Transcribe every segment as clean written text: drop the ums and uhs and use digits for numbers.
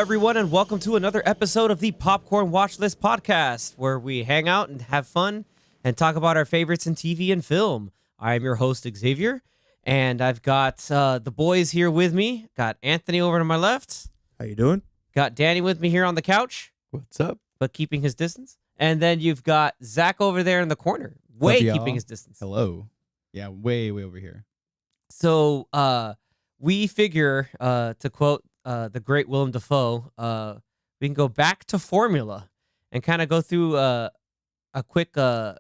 everyone, and welcome to another episode of the Popcorn Watchlist Podcast, where we hang out and have fun and talk about our favorites in TV and film. I'm your host, Xavier, and I've got the boys here with me. Got Anthony over to my left. How you doing? Got Danny with me here on the couch, What's up? but keeping his distance. And then you've got Zach over there in the corner, keeping his distance. Hello. Yeah, way over here. So we figure, to quote the great Willem Dafoe, we can go back to formula and kind of go through a quick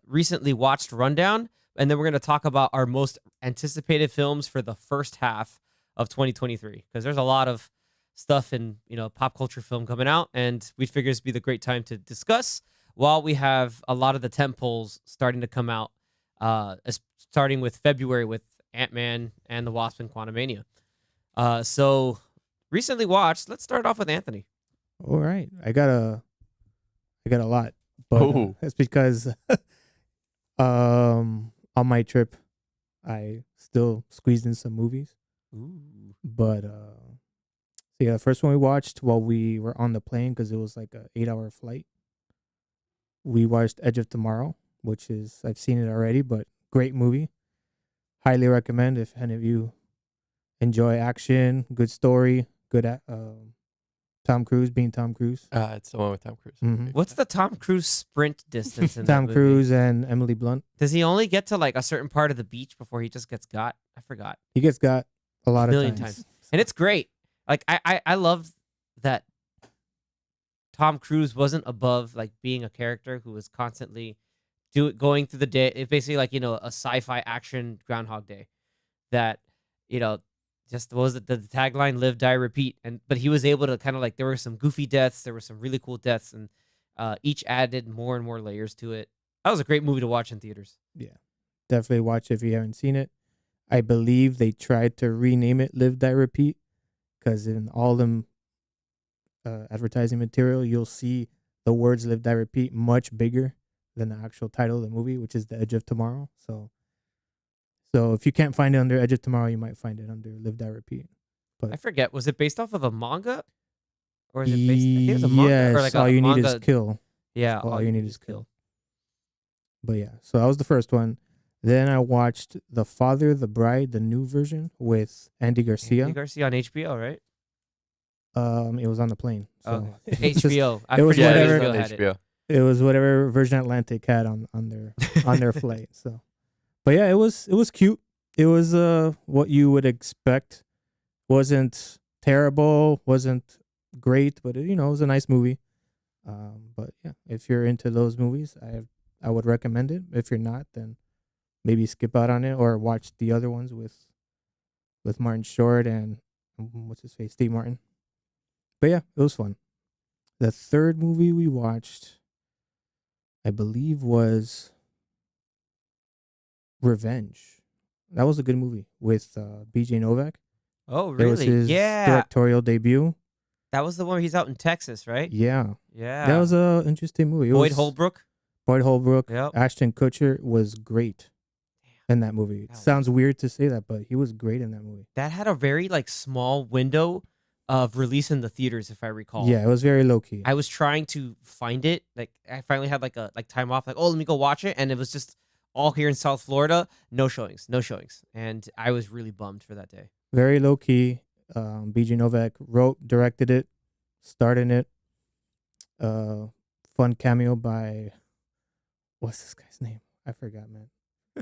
recently watched rundown, and then we're going to talk about our most anticipated films for the first half of 2023, because there's a lot of stuff in pop culture film coming out, and we figure this would be the great time to discuss while we have a lot of the tentpoles starting to come out, starting with February with Ant-Man and the Wasp and Quantumania. So recently watched. Let's start off with Anthony. All right, I got a lot, but that's because on my trip I still squeezed in some movies. Ooh. But yeah, the first one we watched while we were on the plane, because it was like a 8-hour flight. We watched Edge of Tomorrow, which is, I've seen it already, but great movie. Highly recommend if any of you enjoy action, good story, good Tom Cruise being Tom Cruise. It's the one with Tom Cruise. Mm-hmm. What's the Tom Cruise sprint distance in Tom that movie? Cruise and Emily Blunt. Does he only get to like a certain part of the beach before he just gets got? I forgot. He gets got a lot A of million times. And it's great. Like I love that Tom Cruise wasn't above like being a character who was constantly going through the day. It's basically like, a sci-fi action Groundhog Day that, just what was it, the tagline, live, die, repeat. But he was able to kind of like, there were some goofy deaths, there were some really cool deaths, and each added more and more layers to it. That was a great movie to watch in theaters. Yeah, definitely watch it if you haven't seen it. I believe they tried to rename it Live, Die, Repeat, because in all them advertising material, you'll see the words Live, Die, Repeat much bigger than the actual title of the movie, which is The Edge of Tomorrow. So if you can't find it under Edge of Tomorrow, you might find it under Live, Die, Repeat. But I forget, was it based off of a manga? Or is it based, I think it was a manga. Yes, Or like All a You Need manga. Is Kill. Yeah, All You Need Is Kill. But yeah, so that was the first one. Then I watched The Father, the Bride, the new version with Andy Garcia. Andy Garcia on HBO, right? It was on the plane. So Oh, it was just- HBO. I it was forget whatever- HBO had it. HBO. It was whatever Virgin Atlantic had on their flight. So, but yeah, it was cute. It was what you would expect. Wasn't terrible. Wasn't great, but it was a nice movie. But yeah, if you're into those movies, I would recommend it. If you're not, then maybe skip out on it or watch the other ones with Martin Short and what's his face, Steve Martin. But yeah, it was fun. The third movie we watched, I believe, was Revenge. That was a good movie with BJ Novak. Oh, It was really? his Yeah. directorial debut. That was the one where he's out in Texas, right? Yeah. Yeah. That was an interesting movie. Boyd was Holbrook. Boyd Holbrook. Yep. Ashton Kutcher was great in that movie. It That was- sounds weird to say that, but he was great in that movie. That had a very like small window of release in the theaters, if I recall. Yeah, it was very low key. I was trying to find it. Like I finally had like time off. Like, oh, let me go watch it, and it was just all here in South Florida. No showings, and I was really bummed for that day. Very low key. BJ Novak wrote, directed it, starred in it. Fun cameo by, what's this guy's name? I forgot, man.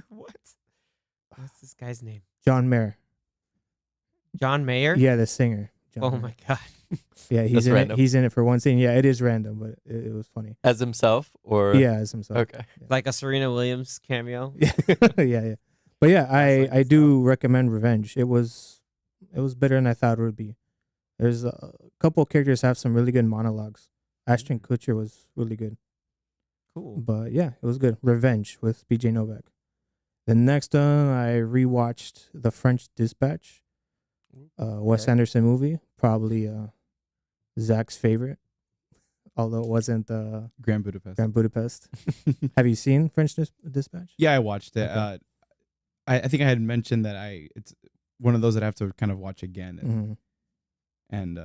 What? What's this guy's name? John Mayer. John Mayer. Yeah, the singer. John Oh Mayer. my god. Yeah, he's That's in random. it. He's in it for one scene. Yeah, it is random, but it was funny. As himself or Yeah, as himself. Okay. Like a Serena Williams cameo. Yeah, yeah. But yeah, I do recommend Revenge. It was better than I thought it would be. There's a couple of characters have some really good monologues. Ashton Kutcher was really good. Cool. But yeah, it was good. Revenge with BJ Novak. The next one, I rewatched The French Dispatch, Wes Okay. Anderson movie, probably Zach's favorite, although it wasn't Grand Budapest. Grand Budapest. Have you seen French Dispatch? Yeah, I watched it. Okay. I think I had mentioned that it's one of those that I have to kind of watch again, Mhm. and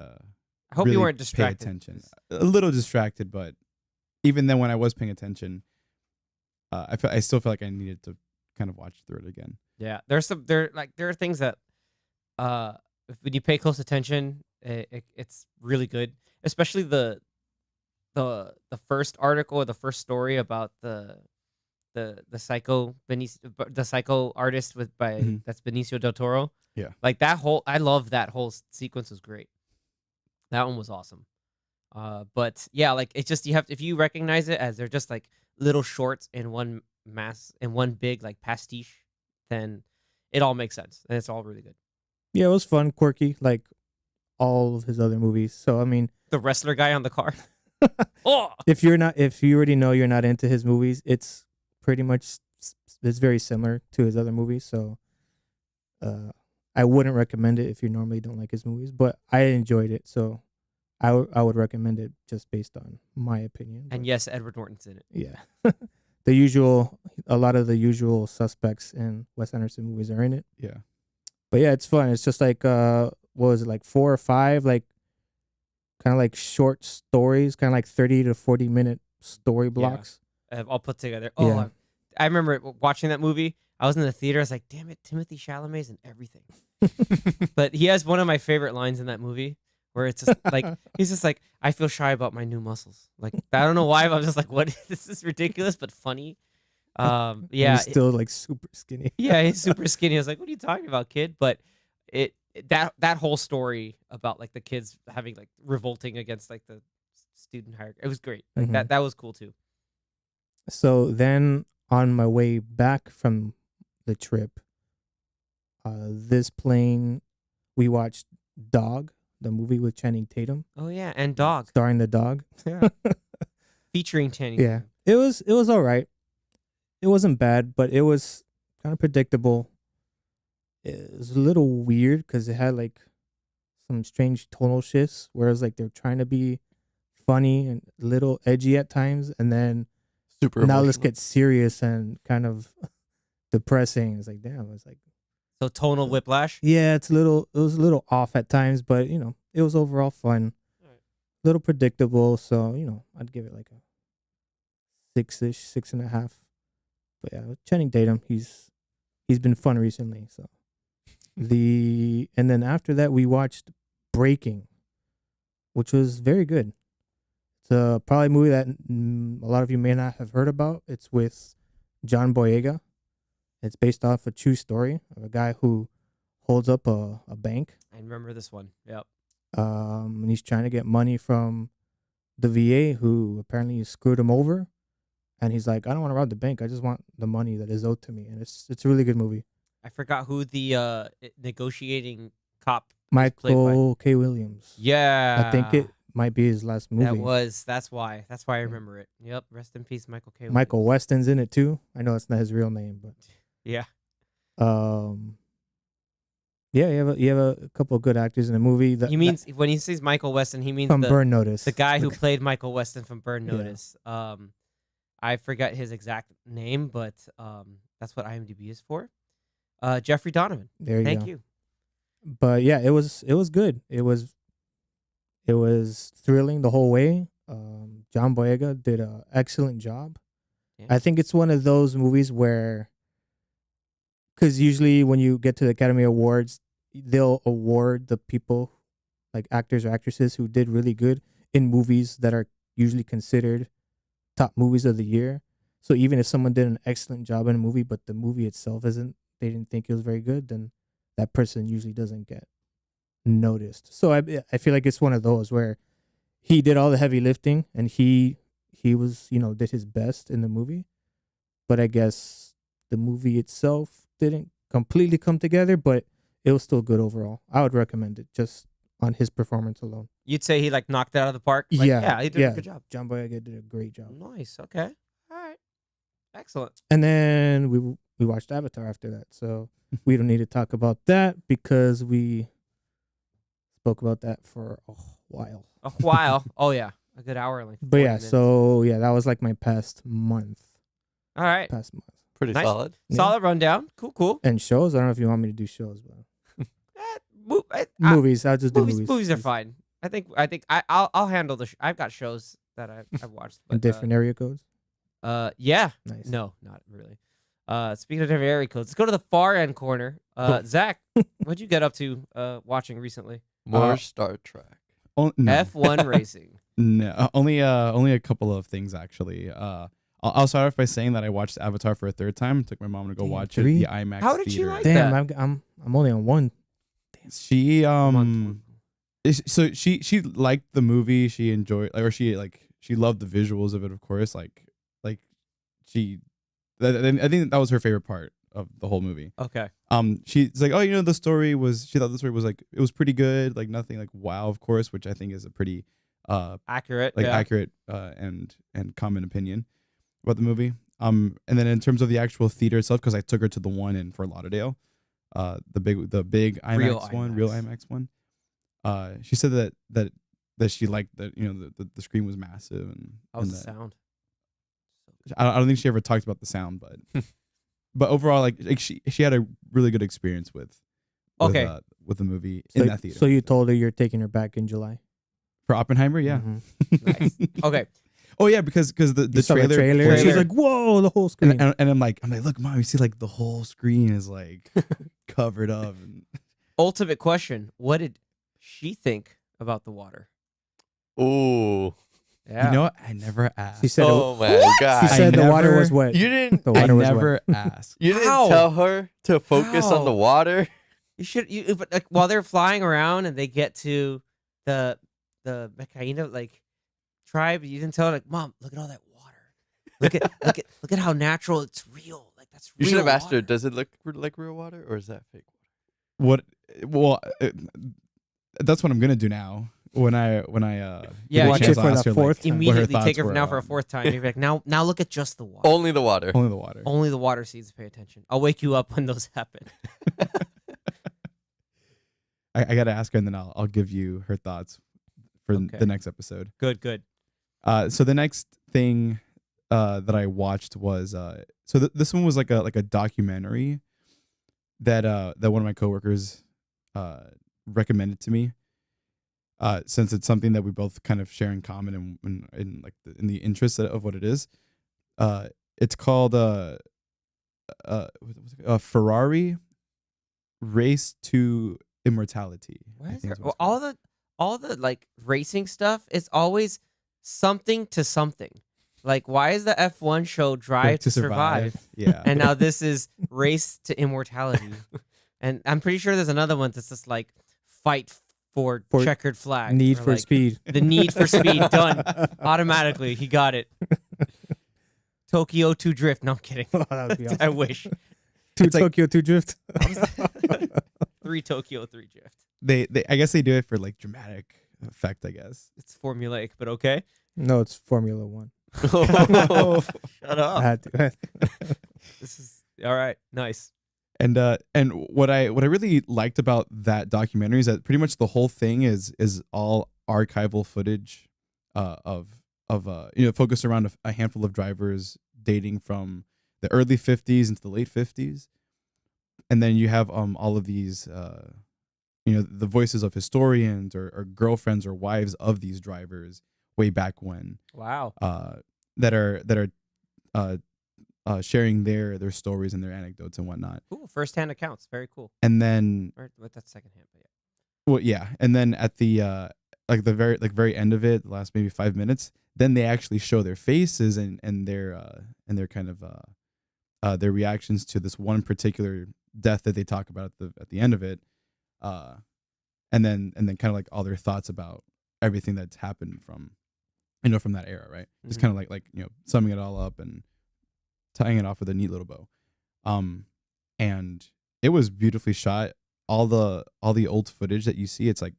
I hope really you weren't pay distracted. attention. A little distracted, but even then, when I was paying attention, I still felt like I needed to kind of watch through it again. Yeah, there are things that when you pay close attention, it's really good. Especially the first article or the first story about the psycho artist Mhm. that's Benicio del Toro. Yeah. Like I love that whole sequence was great. That one was awesome. But yeah, like it's just if you recognize it as they're just like little shorts in one big like pastiche, then it all makes sense and it's all really good. Yeah, it was fun, quirky, like all of his other movies. So I mean, The wrestler guy on the car. Oh, if you already know you're not into his movies, it's pretty much it's very similar to his other movies. So I wouldn't recommend it if you normally don't like his movies, but I enjoyed it, so I would recommend it just based on my opinion. and but yes, Edward Norton's in it. yeah, a lot of the usual suspects in Wes Anderson movies are in it. Yeah. But yeah, it's fun. It's just like what was it, like 4 or 5 like kind of like short stories, kind of like 30 to 40-minute story blocks. All put together. Oh, Yeah. I remember watching that movie. I was in the theater. I was like, damn it, Timothy Chalamet's in everything. But he has one of my favorite lines in that movie where it's just like, he's just like, I feel shy about my new muscles. Like, I don't know why, but I'm just like, what? This is ridiculous, but funny. And Yeah. he's still like super skinny. Yeah, he's super skinny. I was like, what are you talking about, kid? But that whole story about like the kids having like revolting against like the student hierarchy, it was great. Like Mhm. that was cool too. So then on my way back from the trip, this plane, we watched Dog, the movie with Channing Tatum, Oh yeah, and Dog. starring the dog. Yeah. Featuring Channing. Yeah, Tatum. it was all right. It wasn't bad, but it was kind of predictable. It was a little weird because it had like some strange tonal shifts, whereas like they're trying to be funny and a little edgy at times, and then Super now let's emotional. get serious and kind of depressing. It's like, damn, it's like, So tonal whiplash. yeah, it was a little off at times, but it was overall fun. Alright. Little predictable, so I'd give it like a 6-ish, 6.5. But yeah, with Channing Tatum, he's been fun recently. So and then after that we watched Breaking, which was very good. It's probably a movie that a lot of you may not have heard about. It's with John Boyega. It's based off a true story of a guy who holds up a bank. I remember this one. Yep. And he's trying to get money from the VA, who apparently screwed him over. And he's like, I don't want to rob the bank. I just want the money that is owed to me. And it's a really good movie. I forgot who the negotiating cop was played by. Michael K. Williams. Yeah. I think it might be his last movie. That's why I remember it. Yep. Rest in peace, Michael K. Michael Williams. Weston's in it too. I know it's not his real name, but Yeah. yeah, you have a couple of good actors in the movie. He means when he says Michael Weston, he means from the Burn Notice. the guy who played Michael Weston from Burn Yeah. Notice. I forget his exact name, but that's what IMDb is for. Jeffrey Donovan. There you Thank go. you. But yeah, it was good. It was thrilling the whole way. John Boyega did an excellent job. Yeah. I think it's one of those movies where, because usually when you get to the Academy Awards, they'll award the people, like actors or actresses, who did really good in movies that are usually considered top movies of the year. So even if someone did an excellent job in a movie, but the movie itself they didn't think it was very good, then that person usually doesn't get noticed. So I feel like it's one of those where he did all the heavy lifting and he was, did his best in the movie. But I guess the movie itself didn't completely come together, but it was still good overall. I would recommend it just on his performance alone. You'd say he like knocked it out of the park? Like, Yeah, he did a good job. John Boyega did a great job. Nice. Okay. All right. Excellent. And then we watched Avatar after that. So we don't need to talk about that because we spoke about that for a while. A while. Oh yeah. A good hour and like. But 40 yeah, minutes. so yeah, that was like my past month. All right. Pretty Nice. solid. Yeah. Solid rundown. Cool. And shows, I don't know if you want me to do shows, but Eh, movies, I'll just do movies. Movies are fine. I'll handle I've got shows that I've watched. In But, different area codes. yeah. Nice. No, not really. Speaking of different area codes, let's go to the far end corner. Zach, what'd you get up to watching recently? More Star Trek. Oh, no. F1 racing. No, only a couple of things actually. I'll start off by saying that I watched Avatar for a third time. Took my mom to go Damn, watch 3? it at the IMAX How did she theater. like Damn, that? I'm only on 1. She Month. so she liked the movie. She enjoyed she loved the visuals of it, of course. Like she, I think that was her favorite part of the whole movie. Okay. She's like, oh, she thought the story was like, it was pretty good, like nothing like wow, of course, which I think is a pretty Accurate. like yeah. accurate and common opinion about the movie. And then in terms of the actual theater itself, because I took her to the one in Fort Lauderdale, the big IMAX Real one, IMAX. real IMAX one. She said that she liked that, the screen was massive and How was and the sound? I don't think she ever talked about the sound, but overall, like she had a really good experience with Okay. with the movie So, in that theater. so you told her you're taking her back in July. For Oppenheimer, yeah. Mhm. Nice. Okay. Oh yeah, because the You saw trailer, trailer. She's Trailer. like, "Whoa, the whole screen." and I'm like, look, Mom, you see like the whole screen is like covered up. And Ultimate question: what did she think about the water? Ooh. Yeah. you know what? I never asked. She said, Oh my "She god. said the water never- was wet." You didn't The I water was never wet. asked. you didn't How? tell her to focus on the How? water? You should. But like while they're flying around and they get to the Mecaina like tribe, you didn't tell her like, Mom, look at all that water. Look at how natural it's real. Like that's You real should have asked her, water. does it look like real water or is that fake What? Well, that's what I'm gonna do now. When I Yeah, get a watch chance, it I'll for the ask her, fourth like, time. what Immediately thoughts take her were now for a on- fourth time. You're like, now look at just the water. water? Only the water. Only the water. Only the water seeds pay attention. I'll wake you up when those happen. I gotta ask her, and then I'll give you her thoughts for Okay. the next episode. Good. So the next thing that I watched was this one was like a documentary that one of my coworkers recommended to me. Since it's something that we both kind of share in common in like in the interest of what it is. It's called Ferrari Race to Immortality. What I is think there? what it's called. All the like racing stuff is always something to something. Like why is the F1 show Drive to Survive? Yeah. And now this is Race to Immortality. And I'm pretty sure there's another one that's just like fight for For checkered flag. Need or, for like, Speed. The Need for Speed done automatically. He got it. Tokyo 2 Drift. No, I'm kidding. Oh, that would be awesome. I wish. 2 It's like- Tokyo 2 Drift. 3 Tokyo 3 Drift. they I guess they do it for like dramatic effect, I guess. It's formulaic, but okay. No, it's Formula 1. Shut I up. had to. This is all right. Nice. And what I really liked about that documentary is that pretty much the whole thing is all archival footage of focused around a handful of drivers dating from the early 50s into the late 50s. And then you have all of these the voices of historians or girlfriends or wives of these drivers way back when Wow. that are sharing their stories and their anecdotes and whatnot. Cool. First-hand accounts. Very cool. And then Or what? That's second-hand, but yeah. well, yeah, and then at the very end of it, the last maybe 5 minutes, then they actually show their faces and their kind of their reactions to this one particular death that they talk about at the end of it, and then kind of like all their thoughts about everything that's happened from from that era, right? Just Mhm. kind of like summing it all up and tying it off with a neat little bow. And it was beautifully shot. All the old footage that you see, it's like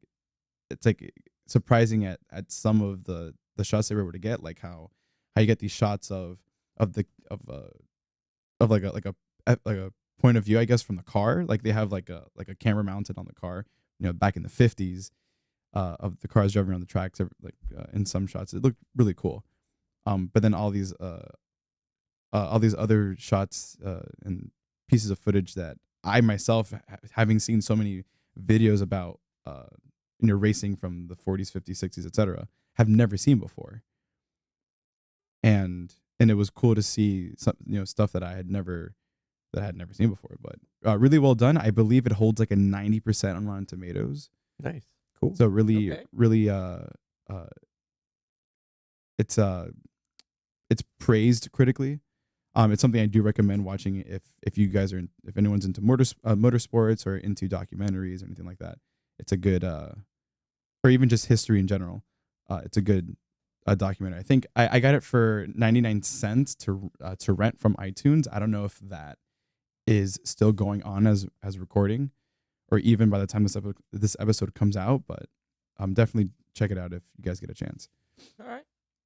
surprising at some of the shots they were able to get, like how you get these shots of like a point of view, I guess, from the car. Like they have like a camera mounted on the car, back in the 50s, of the cars driving around the tracks. Like in some shots, it looked really cool. But then all these other shots and pieces of footage that I myself, having seen so many videos about racing from the 40s, 50s, 60s, etc., have never seen before. And it was cool to see some, stuff that I had never seen before. But really well done. I believe it holds like a 90% on Rotten Tomatoes. Nice. Cool. So really, Okay. really, it's praised critically. It's something I do recommend watching if you guys are if anyone's into motorsports or into documentaries or anything like that. It's a good or even just history in general. It's a good documentary. I think I got it for 99 cents to rent from iTunes. I don't know if that is still going on as recording, or even by the time this episode comes out. But definitely check it out if you guys get a chance. All right.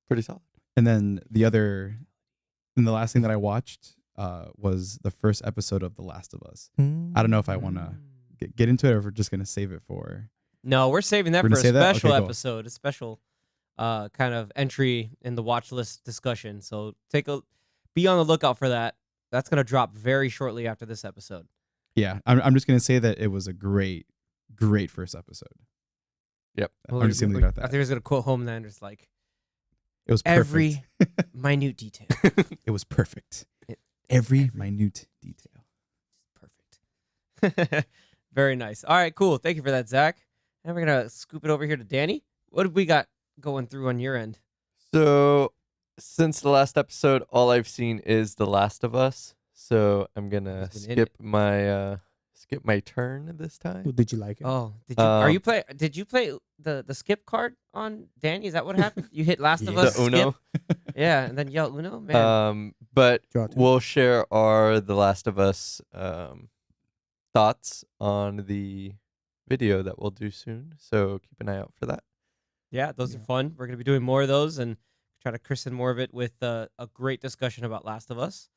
Pretty solid. And then the last thing that I watched was the first episode of The Last of Us. I don't know if I want to get into it or if we're just gonna save it for. No, we're saving that We're for gonna a save that? special Okay, cool. episode, a special kind of entry in the watch list discussion. So be on the lookout for that. That's gonna drop very shortly after this episode. Yeah, I'm just gonna say that it was a great first episode. Yep. I'm just gonna leave it at I that. think I was gonna quote Homelander. It's like It was perfect. every minute detail. It was perfect. It- Every minute detail. Perfect. Very nice. All right, cool. Thank you for that, Zach. And we're gonna scoop it over here to Danny. What have we got going through on your end? So since the last episode, all I've seen is The Last of Us. So I'm gonna Who's been in skip my turn this time. Did you like it? Oh, did you play the skip card on Danny? Is that what happened? You hit Last of Yeah. Us The Uno. skip? Yeah, and then yell Uno, man. But Draw two. we'll share our The Last of Us thoughts on the video that we'll do soon. So keep an eye out for that. Yeah, those are Yeah. fun. We're gonna be doing more of those and try to christen more of it with a great discussion about Last of Us.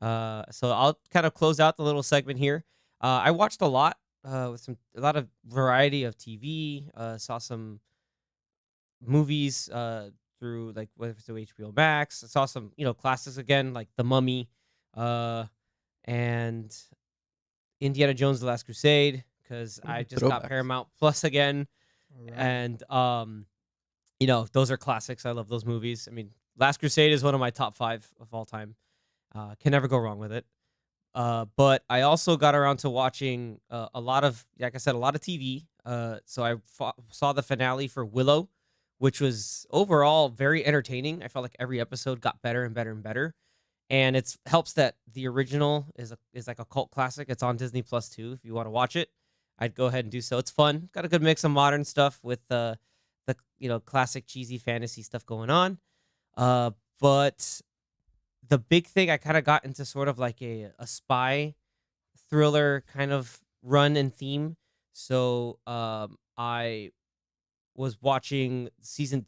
So I'll kind of close out the little segment here. I watched a lot with a lot of variety of TV. Saw some movies through like whether it's through HBO Max. I saw some classics again like The Mummy, and Indiana Jones: The Last Crusade because I just got Throwbacks. Paramount Plus again. All right. And those are classics. I love those movies. I mean, Last Crusade is one of my top 5 of all time. Can never go wrong with it. But I also got around to watching a lot of, like I said, a lot of TV. So I saw the finale for Willow, which was overall very entertaining. I felt like every episode got better and better and better. And it helps that the original is like a cult classic. It's on Disney Plus too. If you want to watch it, I'd go ahead and do so. It's fun. Got a good mix of modern stuff with the classic cheesy fantasy stuff going on. But the big thing, I kind of got into sort of like a spy thriller kind of run and theme. So I was watching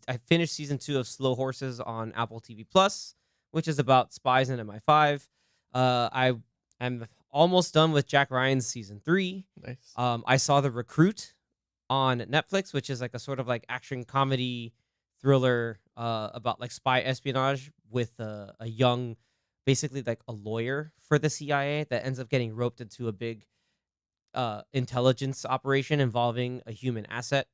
I finished season 2 of Slow Horses on Apple TV Plus, which is about spies in MI5. I'm almost done with Jack Ryan's season 3. Nice. I saw The Recruit on Netflix, which is like a sort of like action comedy thriller about like spy espionage with a young, basically like a lawyer for the CIA that ends up getting roped into a big intelligence operation involving a human asset.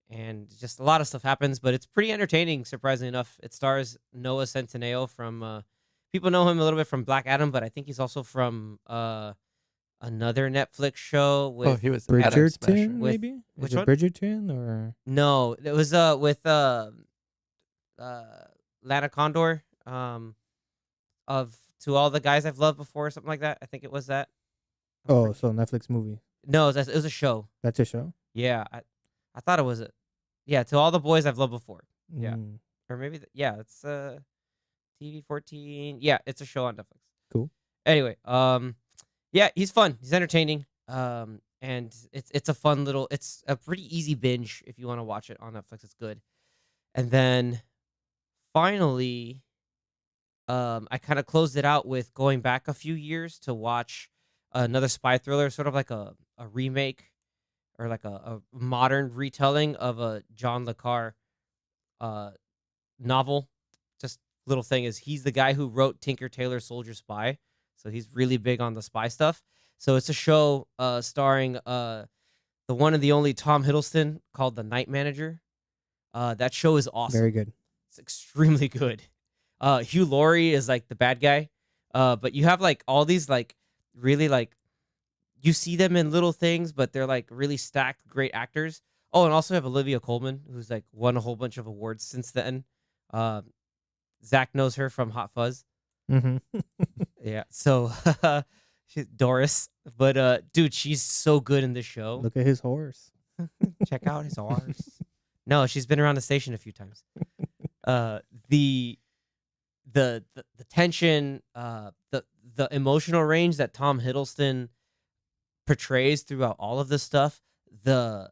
And just a lot of stuff happens, but it's pretty entertaining, surprisingly enough. It stars Noah Centineo from, people know him a little bit from Black Adam, but I think he's also from another Netflix show with. He was Adam Smasher. Bridgerton, With- maybe? which Is it one? Bridgerton or No, it was with Lana Condor, of To All the Guys I've Loved Before, or something like that. I think it was that. oh, so Netflix movie? No, it was a show. That's a show. Yeah, I thought it was To All the Boys I've Loved Before. Yeah. Mm, Or maybe it's TV 14. Yeah, it's a show on Netflix. Cool. Anyway, yeah, he's fun. He's entertaining. And it's a fun little. It's a pretty easy binge if you want to watch it on Netflix. It's good. And then finally, I kind of closed it out with going back a few years to watch another spy thriller, sort of like a remake or like a modern retelling of a John le Carre novel. Just little thing is he's the guy who wrote Tinker Tailor Soldier Spy, so he's really big on the spy stuff. So it's a show starring the one and the only Tom Hiddleston called The Night Manager. That show is awesome. Very good. It's extremely good. Hugh Laurie is like the bad guy. But you have like all these like really like you see them in little things, but they're like really stacked, great actors. Oh, and also have Olivia Colman, who's like won a whole bunch of awards since then. Zach knows her from Hot Fuzz. Mm-hmm. Yeah, so she's Doris. But dude, she's so good in this show. Look at his horse. Check out his horse. No, she's been around the station a few times. The tension, the emotional range that Tom Hiddleston portrays throughout all of this stuff, the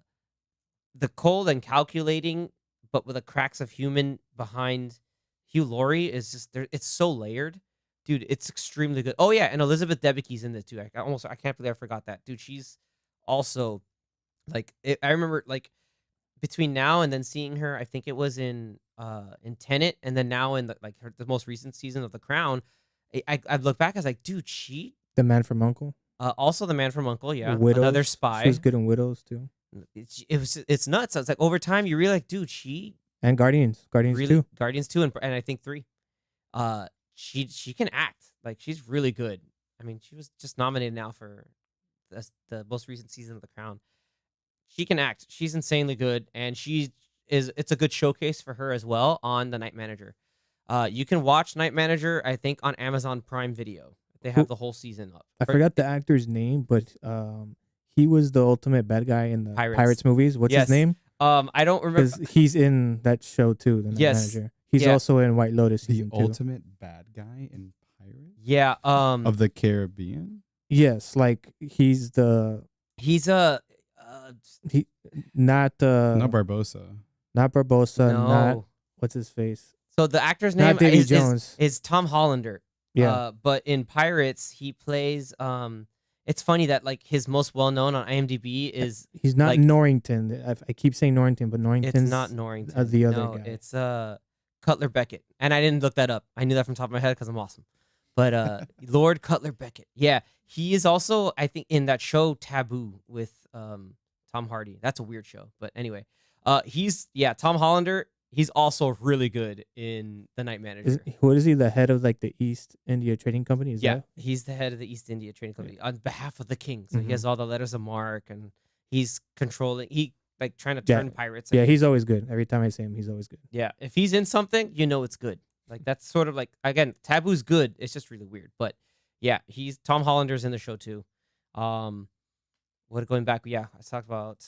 cold and calculating, but with the cracks of human behind Hugh Laurie is just there. It's so layered, dude. It's extremely good. Oh yeah, and Elizabeth Debicki's in it too. I can't believe I forgot that, dude. She's also like I remember like between now and then seeing her. I think it was in Tenet, and then now in the most recent season of The Crown. I look back, I was like, dude, she The Man from U.N.C.L.E. Also the Man from U.N.C.L.E., yeah, Widows. another spy. She was good in Widows too. It's nuts. It's like over time you realize, dude, she And Guardians really 2. Guardians 2 and I think 3. She can act. Like she's really good. I mean, she was just nominated now for the most recent season of The Crown. She can act. She's insanely good, and it's a good showcase for her as well on The Night Manager. You can watch Night Manager, I think, on Amazon Prime Video. They have the whole season up. I forgot the actor's name, but he was the ultimate bad guy in the Pirates movies. What's his name? I don't remember. Because he's in that show too, The Night Manager. He's also in White Lotus The season 2. ultimate bad guy in Pirates? Yeah. Of the Caribbean? Yes, like he's a he not Barbosa. Not Barbosa, No. not what's his face? So the actor's Not name Davy is Jones. is Tom Hollander. Yeah. But in Pirates, he plays. It's funny that like his most well known on IMDb is He's not like, Norrington. I keep saying Norrington, but Norrington's it's not Norrington. the other No, guy. It's Cutler Beckett, and I didn't look that up. I knew that from the top of my head because I'm awesome. But Lord Cutler Beckett, yeah, he is also I think in that show Taboo with Tom Hardy. That's a weird show, but anyway, he's Tom Hollander. He's also really good in The Night Manager. What is he? The head of like the East India Trading Company? Is that? He's the head of the East India Trading Company on behalf of the king. So he has all the letters of marque, and he's controlling. He like trying to turn pirates. Yeah, he's always good. Every time I see him, he's always good. Yeah, if he's in something, you know it's good. Like that's sort of like again, Taboo's good. It's just really weird, but yeah, he's Tom Hollander's in the show too. Going back, I talked about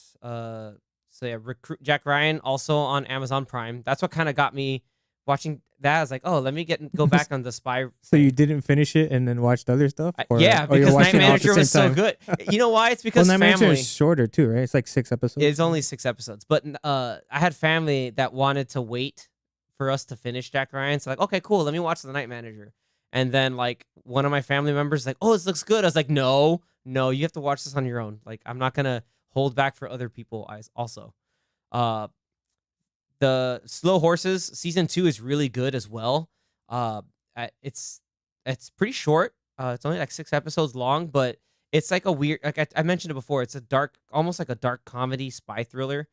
Recruit Jack Ryan also on Amazon Prime. That's what kind of got me watching that. I was like, oh, let me go back on the spy. So you didn't finish it and then watched other stuff? Or because you're Night watching it all at the Manager was same so time? good. You know why? It's because Night Manager family. is shorter too, right? It's like 6 episodes. It's only 6 episodes, but I had family that wanted to wait for us to finish Jack Ryan. So like, okay, cool. Let me watch The Night Manager. And then like one of my family members like, oh, this looks good. I was like, no, you have to watch this on your own. Like I'm not gonna hold back for other people. Also, the Slow Horses season 2 is really good as well. It's pretty short. It's only like 6 episodes long, but it's like a weird. Like I mentioned it before. It's a dark, almost like a dark comedy spy thriller,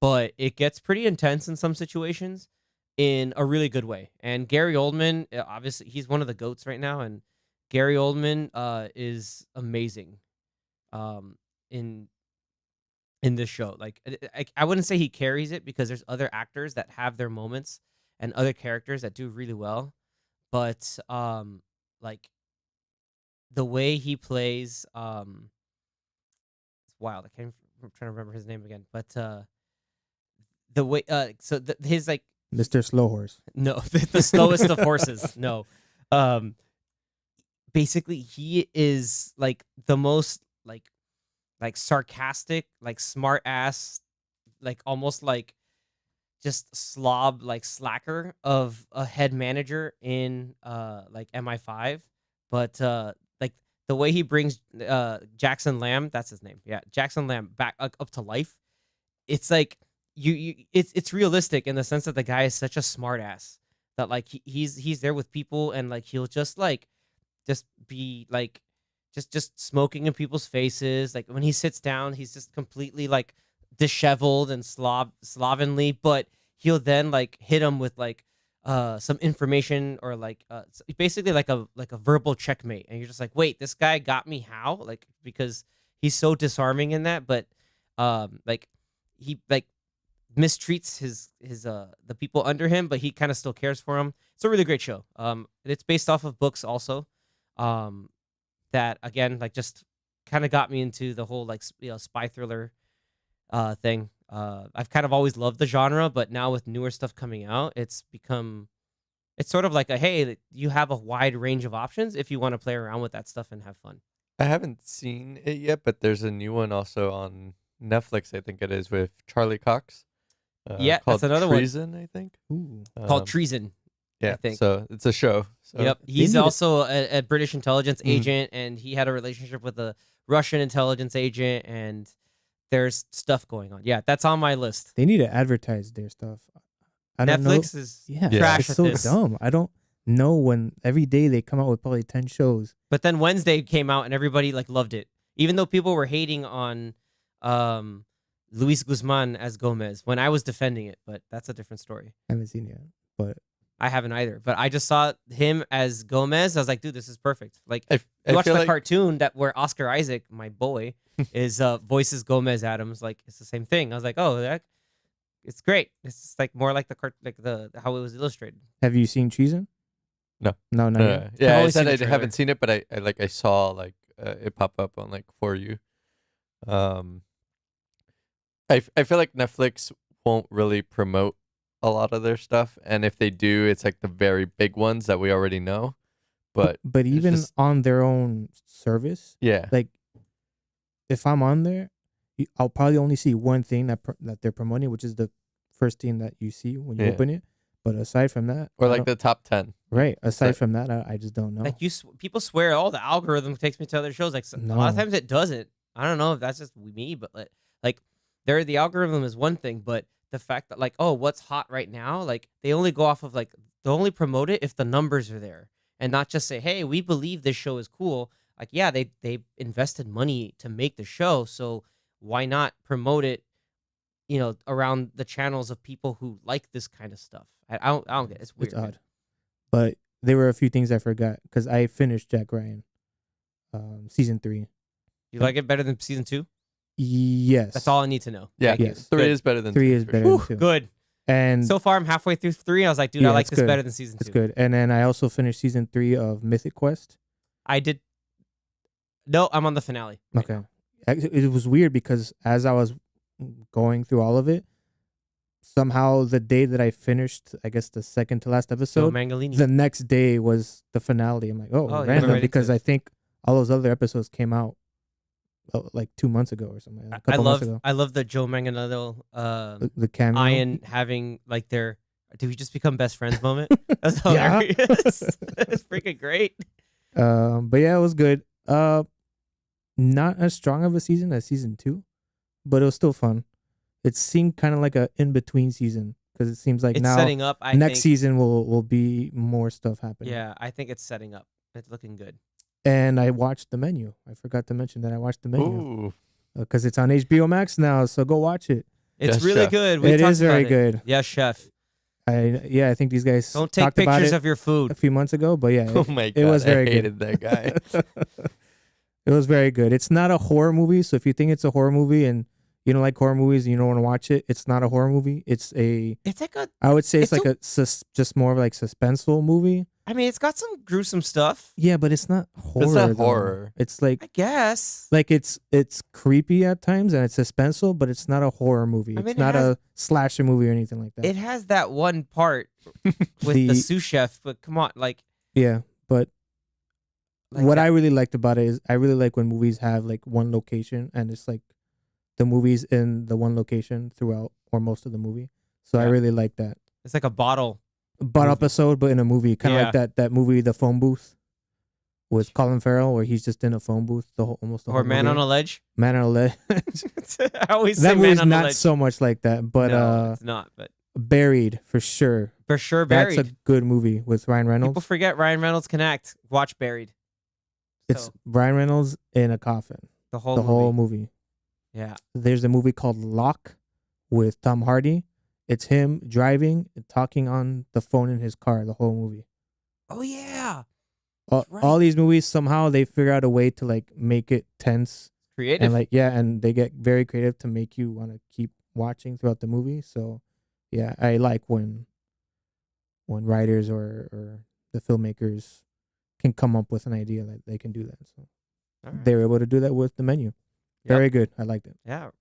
but it gets pretty intense in some situations in a really good way. And Gary Oldman, obviously, he's one of the GOATs right now, and Gary Oldman is amazing in this show. Like I wouldn't say he carries it because there's other actors that have their moments and other characters that do really well, but like the way he plays it's wild. I'm trying to remember his name again, but the way his like Mr. Slow Horse. no, the slowest of horses. No. Basically he is like the most like sarcastic, like smart ass, like almost like just slob, like slacker of a head manager in like MI5. But like the way he brings Jackson Lamb, that's his name. Yeah, Jackson Lamb back up to life. It's like it's realistic in the sense that the guy is such a smart ass that like he's there with people and like he'll just be like just smoking in people's faces. Like when he sits down, he's just completely like disheveled and slovenly, but he'll then like hit him with like some information or like basically like a verbal checkmate, and you're just like, wait, this guy got me how? Like because he's so disarming in that, but like he like mistreats his the people under him, but he kind of still cares for him. It's a really great show. It's based off of books also. That again like just kind of got me into the whole like spy thriller thing. I've kind of always loved the genre, but now with newer stuff coming out, it's sort of like a hey, you have a wide range of options if you want to play around with that stuff and have fun. I haven't seen it yet, but there's a new one also on Netflix. I think it is with Charlie Cox. Yeah, called that's another Treason, one. I think. Ooh. Called Treason. Yeah, I think. so it's a show. So. Yep, he's need to- also a British intelligence Mhm. agent, and he had a relationship with a Russian intelligence agent, and there's stuff going on. Yeah, that's on my list. They need to advertise their stuff. I don't know. Netflix is Yeah, trash it's at so this. dumb. I don't know when every day they come out with probably 10 shows. But then Wednesday came out, and everybody like loved it, even though people were hating on Luis Guzman as Gomez when I was defending it. But that's a different story. I haven't seen it yet, but I haven't either. But I just saw him as Gomez. I was like, dude, this is perfect. Like, I you watch feel the like cartoon where Oscar Isaac, my boy, is voices Gomez Adams. Like, it's the same thing. I was like, oh, it's great. It's just like more like the how it was illustrated. have you seen Treason? No. No, not yet. yeah, I always said seen the I trailer. haven't seen it, but I saw like it pop up on like For You. I feel like Netflix won't really promote a lot of their stuff, and if they do, it's like the very big ones that we already know. But But even just- on their own service, yeah, like if I'm on there, I'll probably only see one thing that they're promoting, which is the first thing that you see when you Yeah. open it. But aside from that, or I like don't- the top 10. right. Aside Right. from that, I just don't know. Like people swear, oh, the algorithm takes me to other shows. Like a lot of No. times it doesn't. I don't know if that's just me, but like the algorithm is one thing, but the fact that like, oh, what's hot right now? Like they only go off of like they only promote it if the numbers are there, and not just say, hey, we believe this show is cool. Like yeah, they invested money to make the show, so why not promote it? Around the channels of people who like this kind of stuff. I don't get it. It's weird. It's man. odd. But there were a few things I forgot because I finished Jack Ryan, season 3. You like it better than season 2? Yes, That's all I need to know. Yeah, Thank you. Yes. 3 Good. is better than 3 2 is for better sure. than 2. Good. And So far, I'm halfway through 3. I was like, dude, I Yeah, like it's this good. better than season 2. it's good. And then I also finished season 3 of Mythic Quest. I did. No, I'm on the finale. right Okay. now. It was weird because as I was going through all of it, somehow the day that I finished, I guess the second to last So episode, Mangalini. the next day was the finale. I'm like, Oh, you're random, right because into I it. think all those other episodes came out like 2 months ago or something. A couple months ago. I love the Joe Manganiello The cameo. Ian having like their do we just become best friends moment. That's Yeah. hilarious. It's freaking great. But yeah, it was good. Not as strong of a season as season 2, but it was still fun. It seemed kind of like a in between season because it seems like It's now setting up. I next think, season will be more stuff happening. Yeah, I think it's setting up. It's looking good. And I watched The Menu. I forgot to mention that I watched The Menu Ooh, because it's on HBO Max now. So go watch it. It's Yes, really chef. good. We It talked is very about it. good. Yeah, chef. I think these guys Don't take talked about pictures it of your a food. few months ago. But yeah, oh my god, it was very I good. hated that guy. It was very good. It's not a horror movie, so if you think it's a horror movie and you don't like horror movies and you don't want to watch it, it's not a horror movie. It's It's like I would say it's It's like just more of like suspenseful movie. I mean, it's got some gruesome stuff. Yeah, but it's not horror. not though. horror. It's like I guess. it's creepy at times and it's suspenseful, but it's not a horror movie. I mean, It's it not has- a slasher movie or anything like that. It has that one part with the The- sous chef, but come on, like Yeah, but what that- I really liked about it is I really like when movies have like one location and it's like the movie's in the one location throughout or most of the movie. So I Yeah. really like that. it's like a bottle. But Movie. episode, but in a movie, kind of Yeah. like that movie, The Phone Booth, with Colin Farrell, where he's just in a phone booth almost the Or whole Man movie. on a Ledge. Man on a Ledge. I always say That Man movie's on a not Ledge. so much like that, but No, it's not. But Buried for sure. for sure, Buried. That's a good movie with Ryan People Reynolds. forget Ryan Reynolds can act. Watch Buried. It's So, Ryan Reynolds in a coffin. the whole The movie. whole movie. Yeah. There's a movie called Lock with Tom Hardy. It's him driving and talking on the phone in his car the whole movie. Oh yeah. All, Right. all these movies, somehow they figure out a way to like make it tense Creative. and like, yeah, and they get very creative to make you want to keep watching throughout the movie. So yeah, I like when writers or the filmmakers can come up with an idea that they can do that. So All right. they were able to do that with The Menu. Very good. I liked it. Yeah.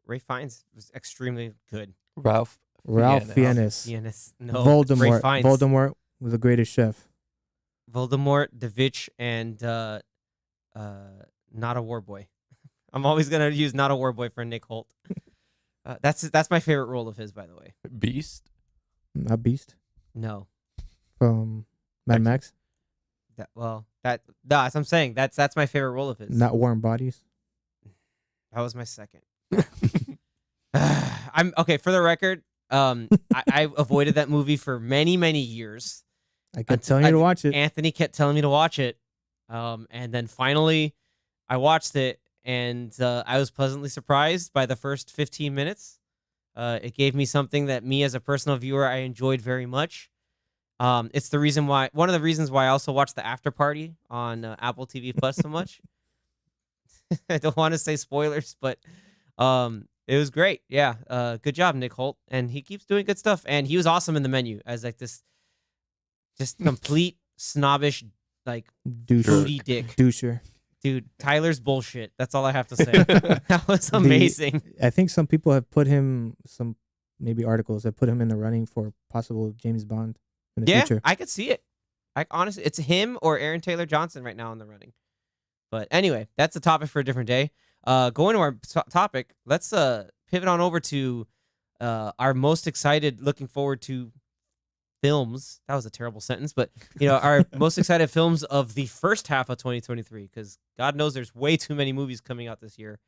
Ray Fiennes was extremely good. Ralph Ralph Fiennes. Fiennes. No, Ray Voldemort. Fiennes. Voldemort was the greatest chef. Voldemort, DeVitch, and Not a War Boy. I'm always gonna use Not a War Boy for Nick Holt. That's my favorite role of his, by the way. Beast. Not Beast No, from Mad Max. that's what I'm saying. That's my favorite role of his. Not Warm Bodies. That was my second. I'm okay. For the record, I avoided that movie for many years. I kept telling you to watch it. Anthony kept telling me to watch it, and then finally, I watched it, and I was pleasantly surprised by the first 15 minutes. It gave me something that me as a personal viewer I enjoyed very much. It's one of the reasons why I also watched the After Party on Apple TV Plus so much. I don't want to say spoilers, but it was great. Yeah, good job, Nick Holt, and he keeps doing good stuff. And he was awesome in The Menu as like this, just complete snobbish, like booty dick. Doucher. Dude, Tyler's bullshit. That's all I have to say. That was amazing. I think some people have put him, some maybe articles have put him in the running for possible James Bond in the future. I could see it. Honestly, it's him or Aaron Taylor Johnson right now in the running. But anyway, that's a topic for a different day. Going to our topic, let's pivot on over to our most excited, looking forward to films. That was a terrible sentence, but our most excited films of the first half of 2023, because God knows there's way too many movies coming out this year.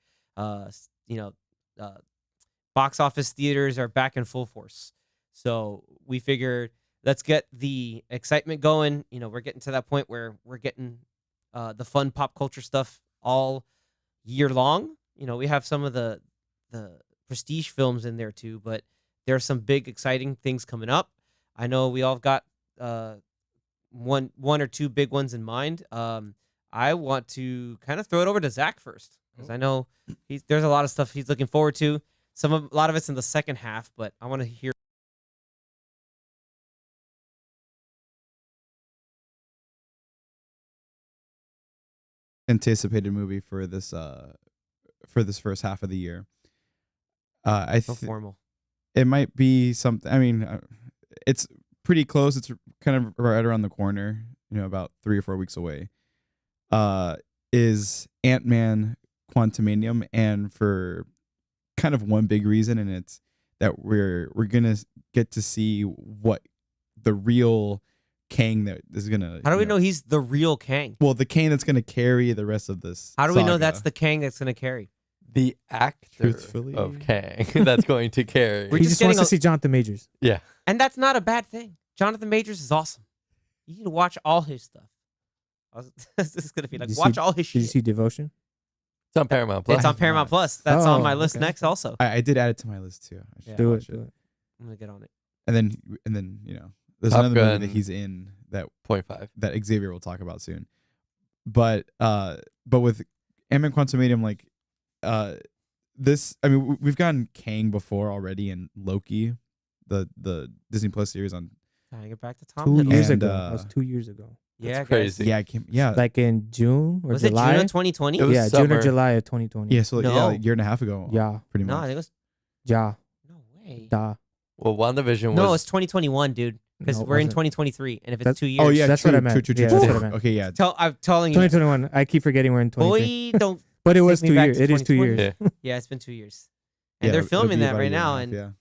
Box office theaters are back in full force, so we figured let's get the excitement going. We're getting to that point where we're getting the fun pop culture stuff all year long. We have some of the prestige films in there too, but there are some big exciting things coming up. I know we all got one or two big ones in mind. I want to kind of throw it over to Zach first, because I know there's a lot of stuff he's looking forward to. A lot of it's in the second half, but I want to hear. Anticipated movie for this first half of the year. So formal. It might be something. I mean, it's pretty close. It's kind of right around the corner. About 3 or 4 weeks away. Is Ant-Man Quantumanium, and for kind of one big reason, and it's that we're gonna get to see what the real Kang that is gonna. How do we know he's the real Kang? Well, the Kang that's gonna carry the rest of this. How do we know saga. that's the Kang that's going to carry? The actor Truthfully. of Kang that's going to carry. We're He just just wants getting to see Jonathan Majors. Yeah. And that's not a bad thing. Jonathan Majors is awesome. You need to watch all his stuff. This is going to be like, Did you watch see- all his Did you shit. see Devotion? It's on Paramount Plus. It's on Paramount Plus. That's on my list okay. next also. I did add it to my list too. I should Yeah. Do watch it. I'm going to get on it. And then there's Top another Gun. movie that he's in that 0.5. Xavier will talk about soon. But with Ant-Man Quantumanium, like this, I mean, we've gotten Kang before already in Loki, the Disney Plus series on. Tying it back to Tom 2 Hiddleston. years And, ago. That was 2 years ago. Yeah, That's guys. crazy. Yeah, it came, yeah, Like in June or Was it July. June of 2020? It was Yeah, June or summer. July of 2020. yeah. So like, No. a year and a half ago. Yeah. pretty No, I much. think it was. Yeah. No way. Da. Well, WandaVision No, was it's 2021, dude. Because No, it we're in wasn't. 2023, and if it's That's- 2 years, Oh yeah, That's true, what I meant. True, Yeah, that's what I meant. Okay, yeah. I'm telling you, 2021. I keep forgetting we're in 2023. boy, don't. But it take was me 2 back years. to It is 2 years. 2020. Yeah. Yeah, it's been 2 years, and Yeah, they're it'll filming be that about a right year now. and a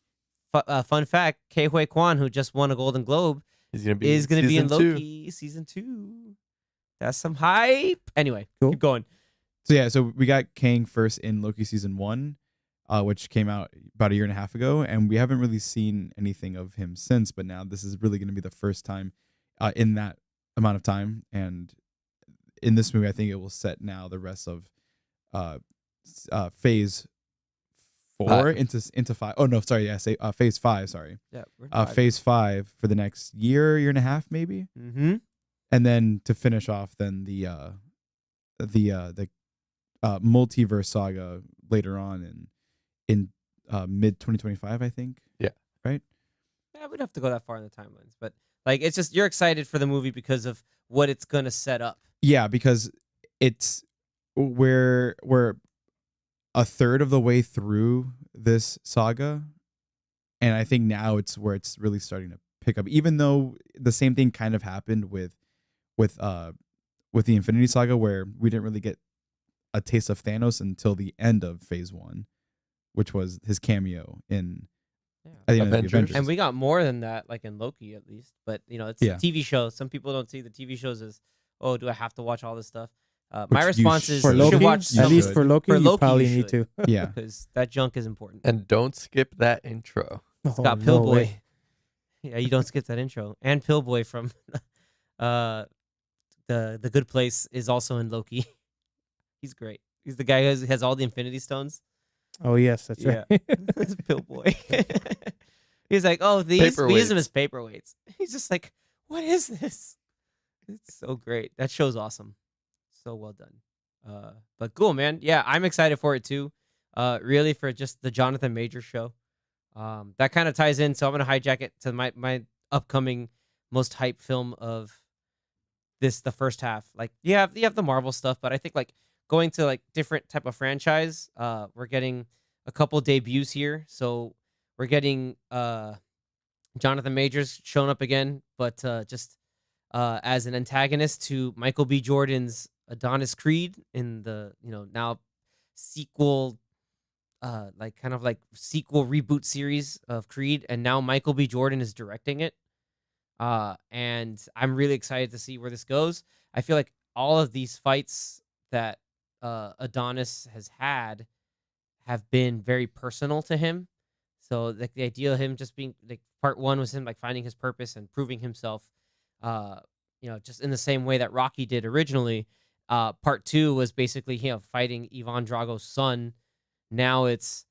And half, fun fact: Ke Huy Quan, who just won a Golden Globe, is going to be is going to be in season 2. Loki season 2. That's some hype. Anyway, Cool. keep going. So yeah, so we got Kang first in Loki season 1, which came out about a year and a half ago, and we haven't really seen anything of him since. But now this is really going to be the first time in that amount of time, and in this movie, I think it will set now the rest of phase 4 into 5. Oh no, sorry, yeah, say phase 5. Sorry, Yeah. we're in five. phase 5 for the next year and a half, maybe, Mm-hmm. and then to finish off, then the multiverse saga later on in mid 2025, I think. Yeah. Right. Yeah, we'd have to go that far in the timelines, but like it's just you're excited for the movie because of what it's gonna set up. Yeah, because we're a third of the way through this saga, and I think now it's where it's really starting to pick up. Even though the same thing kind of happened with the Infinity Saga, where we didn't really get a taste of Thanos until the end of phase 1, which was his cameo in Yeah. at the end of the Avengers. Avengers. And we got more than that, like in Loki at least. But it's Yeah. a TV show. Some people don't see the TV shows as, oh, do I have to watch all this stuff? Which My you response is For you Loki, should watch You at least should. for Loki, For you Loki, probably you need to. Yeah. because that junk is important. And don't skip that intro. Oh, Scott no Pillboy. way. Yeah, you don't skip that intro. And Pillboy from the Good Place is also in Loki. He's great. He's the guy who has all the Infinity Stones. Oh yes, that's Yeah. right. That's Pillboy. He's like, oh, these we use them Paperweights. as paperweights. He's just like, what is this? It's so great. That show's awesome. So well done. But cool, man. Yeah, I'm excited for it too. Really for just the Jonathan Majors show. That kind of ties in. So I'm gonna hijack it to my upcoming most hype film of the first half. Like you have the Marvel stuff, but I think like going to like different type of franchise. We're getting a couple debuts here. So we're getting Jonathan Majors showing up again, but just as an antagonist to Michael B. Jordan's Adonis Creed in the now sequel, like kind of like sequel reboot series of Creed, and now Michael B. Jordan is directing it. And I'm really excited to see where this goes. I feel like all of these fights that Adonis has had have been very personal to him. So like the idea of him just being like part 1 was him like finding his purpose and proving himself, just in the same way that Rocky did originally. Part 2 was basically fighting Ivan Drago's son. Now it's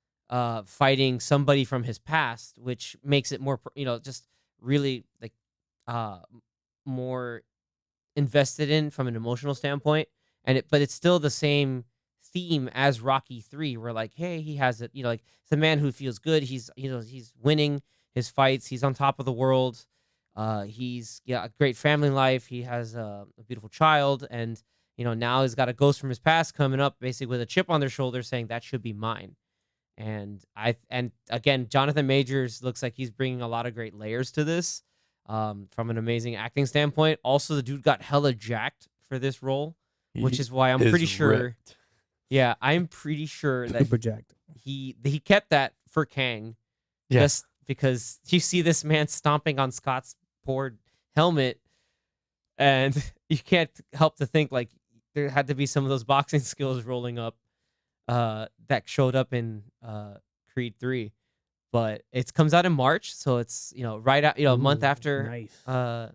fighting somebody from his past, which makes it more just really like more invested in from an emotional standpoint. But it's still the same theme as Rocky 3, where like, hey, he has it, like it's a man who feels good. He's he's winning his fights. He's on top of the world. He's a great family life. He has a beautiful child, and now he's got a ghost from his past coming up, basically with a chip on their shoulder, saying that should be mine. And again, Jonathan Majors looks like he's bringing a lot of great layers to this, from an amazing acting standpoint. Also, the dude got hella jacked for this role, which is why I'm Is pretty sure. ripped. Yeah, I'm pretty sure that Super jacked. he kept that for Kang, Yeah. just because you see this man stomping on Scott's poor helmet, and you can't help to think like there had to be some of those boxing skills rolling up that showed up in Creed 3. But it comes out in March, so it's right out a month Ooh, after Nice.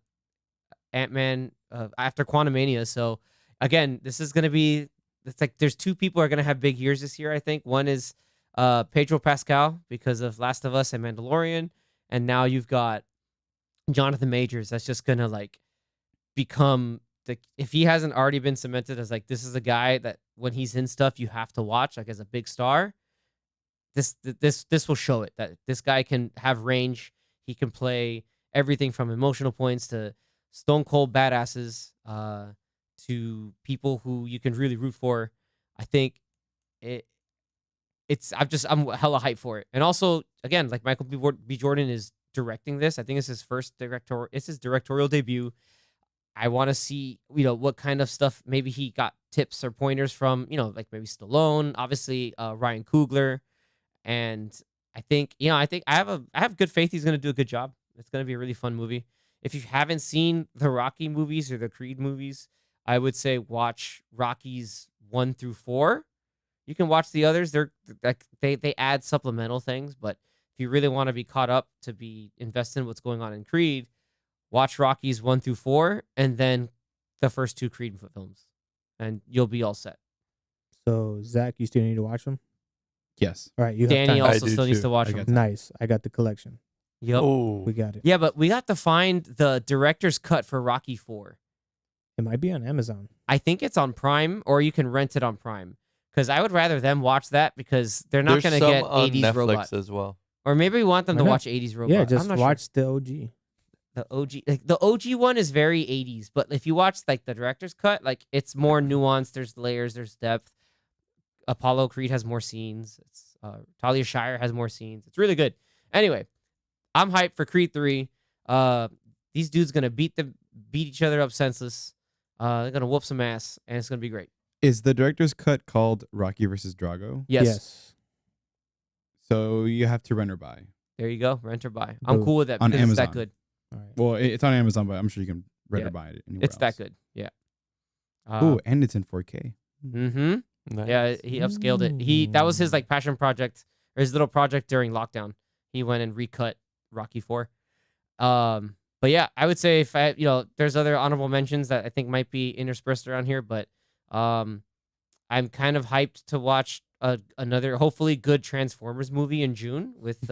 Ant-Man, after Quantumania. So again, this is gonna be. It's like there's 2 people who are gonna have big years this year. I think one is Pedro Pascal because of Last of Us and Mandalorian, and now you've got Jonathan Majors. That's just gonna like become if he hasn't already been cemented as like this is a guy that when he's in stuff you have to watch like as a big star. This will show it that this guy can have range. He can play everything from emotional points to stone cold badasses, to people who you can really root for. I think I'm hella hyped for it. And also, again, like Michael B. Jordan is directing this. I think it's his directorial debut. I want to see, what kind of stuff maybe he got tips or pointers from, like maybe Stallone, obviously Ryan Coogler. And I think I have good faith he's going to do a good job. It's going to be a really fun movie. If you haven't seen the Rocky movies or the Creed movies, I would say watch Rockies 1 through 4. You can watch the others. They're like they add supplemental things, but if you really want to be caught up to be invested in what's going on in Creed, watch Rockies 1 through 4 and then the first 2 Creed films. and you'll be all set. So Zach, you still need to watch them. Yes. All right, you have Danny time. also do still needs too. to watch I them. got time. Nice. I got the collection. Yep. Oh, We got it. Yeah, but we got to find the director's cut for Rocky 4. It might be on Amazon. I think it's on Prime, or you can rent it on Prime. Because I would rather them watch that because they're not there's going to some get on 80s Netflix robot. as well. Or maybe we want them Why to not? watch 80s robot. Yeah, I'm just not watch the OG. sure. The OG. Like, the OG one is very 80s, but if you watch like the director's cut, like it's more nuanced. There's layers, there's depth. Apollo Creed has more scenes. It's Talia Shire has more scenes. It's really good. Anyway, I'm hyped for Creed 3. These dudes gonna beat each other up senseless. They're gonna whoop some ass, and it's gonna be great. Is the director's cut called Rocky versus Drago? Yes. So you have to rent or buy. There you go. Rent or buy. I'm Boom. cool with that On because it's that Amazon. good. All right. Well, it's on Amazon, but I'm sure you can rent Yeah. or buy it anywhere It's that else. good. Yeah. Oh, and it's in 4K. Mm-hmm. Nice. Yeah, he upscaled it. That was his like passion project or his little project during lockdown. He went and recut Rocky 4. But yeah, I would say if there's other honorable mentions that I think might be interspersed around here, but I'm kind of hyped to watch another hopefully good Transformers movie in June with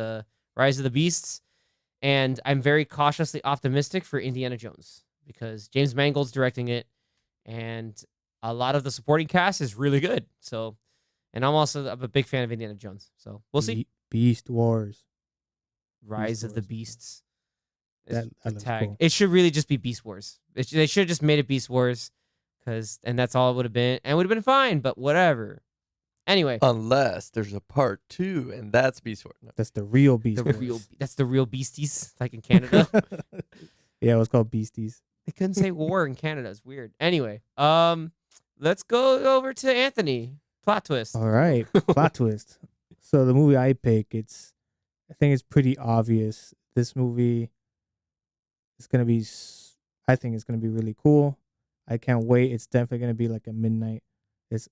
Rise of the Beasts, and I'm very cautiously optimistic for Indiana Jones because James Mangold's directing it, and a lot of the supporting cast is really good. So, and I'm a big fan of Indiana Jones. So we'll see. Beast Wars. Rise of the Wars. Beasts. That Is the looks tag. cool. It should really just be Beast Wars. They should have just made it Beast Wars, and that's all it would have been, and it would have been fine. But whatever. Anyway, Unless there's a part 2, and that's Beast Wars. No. That's the real Beast Wars. that's the real beasties, like in Canada. Yeah, it was called Beasties. They couldn't say war in Canada. It's weird. Anyway, let's go over to Anthony. Plot twist. All right, plot twist. So the movie I pick, I think it's pretty obvious. This movie is gonna be, I think it's gonna be really cool. I can't wait. It's definitely gonna be like a midnight. It's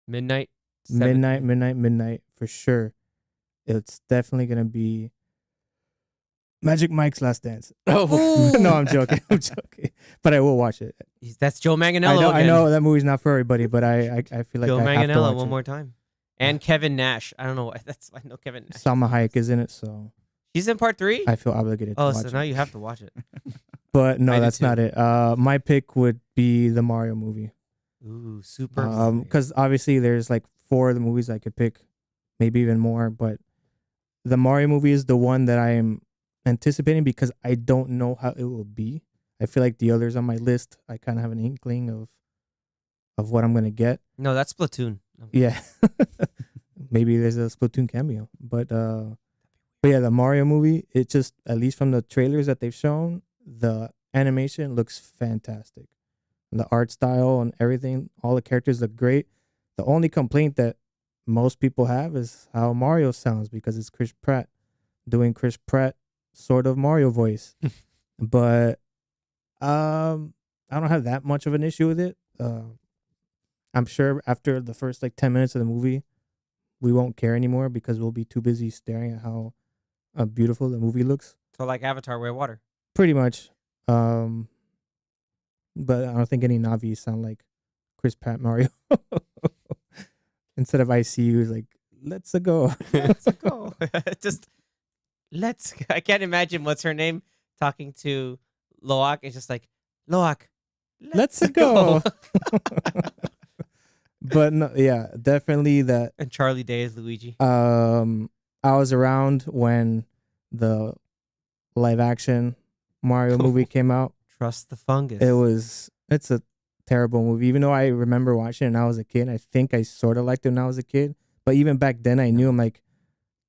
Midnight. midnight for sure. It's definitely gonna be Magic Mike's Last Dance. Oh, No, I'm joking. I'm joking. But I will watch it. That's Joe Manganiello I again. know that movie's not for everybody, but I feel like Joe I have to Manganiello watch one it. more time. And Kevin Nash. I don't know why. I know Kevin Nash. Salma Hayek is in it, so He's in part 3? I feel obligated to Oh, watch so it. now you have to watch it. But no, I do that's too. not it. My pick would be the Mario movie. Ooh, super. Because obviously there's like 4 of the movies I could pick, maybe even more. But the Mario movie is the one that I am anticipating because I don't know how it will be. I feel like the others on my list, I kind of have an inkling of what I'm gonna get. No, that's Splatoon. Yeah, maybe there's a Splatoon cameo, but yeah, the Mario movie. It just, at least from the trailers that they've shown, the animation looks fantastic. The art style and everything, all the characters look great. The only complaint that most people have is how Mario sounds because it's Chris Pratt doing Chris Pratt sort of Mario voice. But I don't have that much of an issue with it. I'm sure after the first like 10 minutes of the movie, we won't care anymore because we'll be too busy staring at how beautiful the movie looks. So like Avatar, Way of Water. Pretty much. But I don't think any Navi sound like Chris Pratt Mario. Instead of ICU, it's like, let's go. Let's go. I can't imagine what's her name talking to Loak. It's just like, Loak, Let's go. But no, yeah, definitely that. And Charlie Day is Luigi. I was around when the live action Mario movie came out. Trust the fungus. It's a terrible movie. Even though I remember watching it when I was a kid, I think I sort of liked it when I was a kid. But even back then, I knew, I'm like,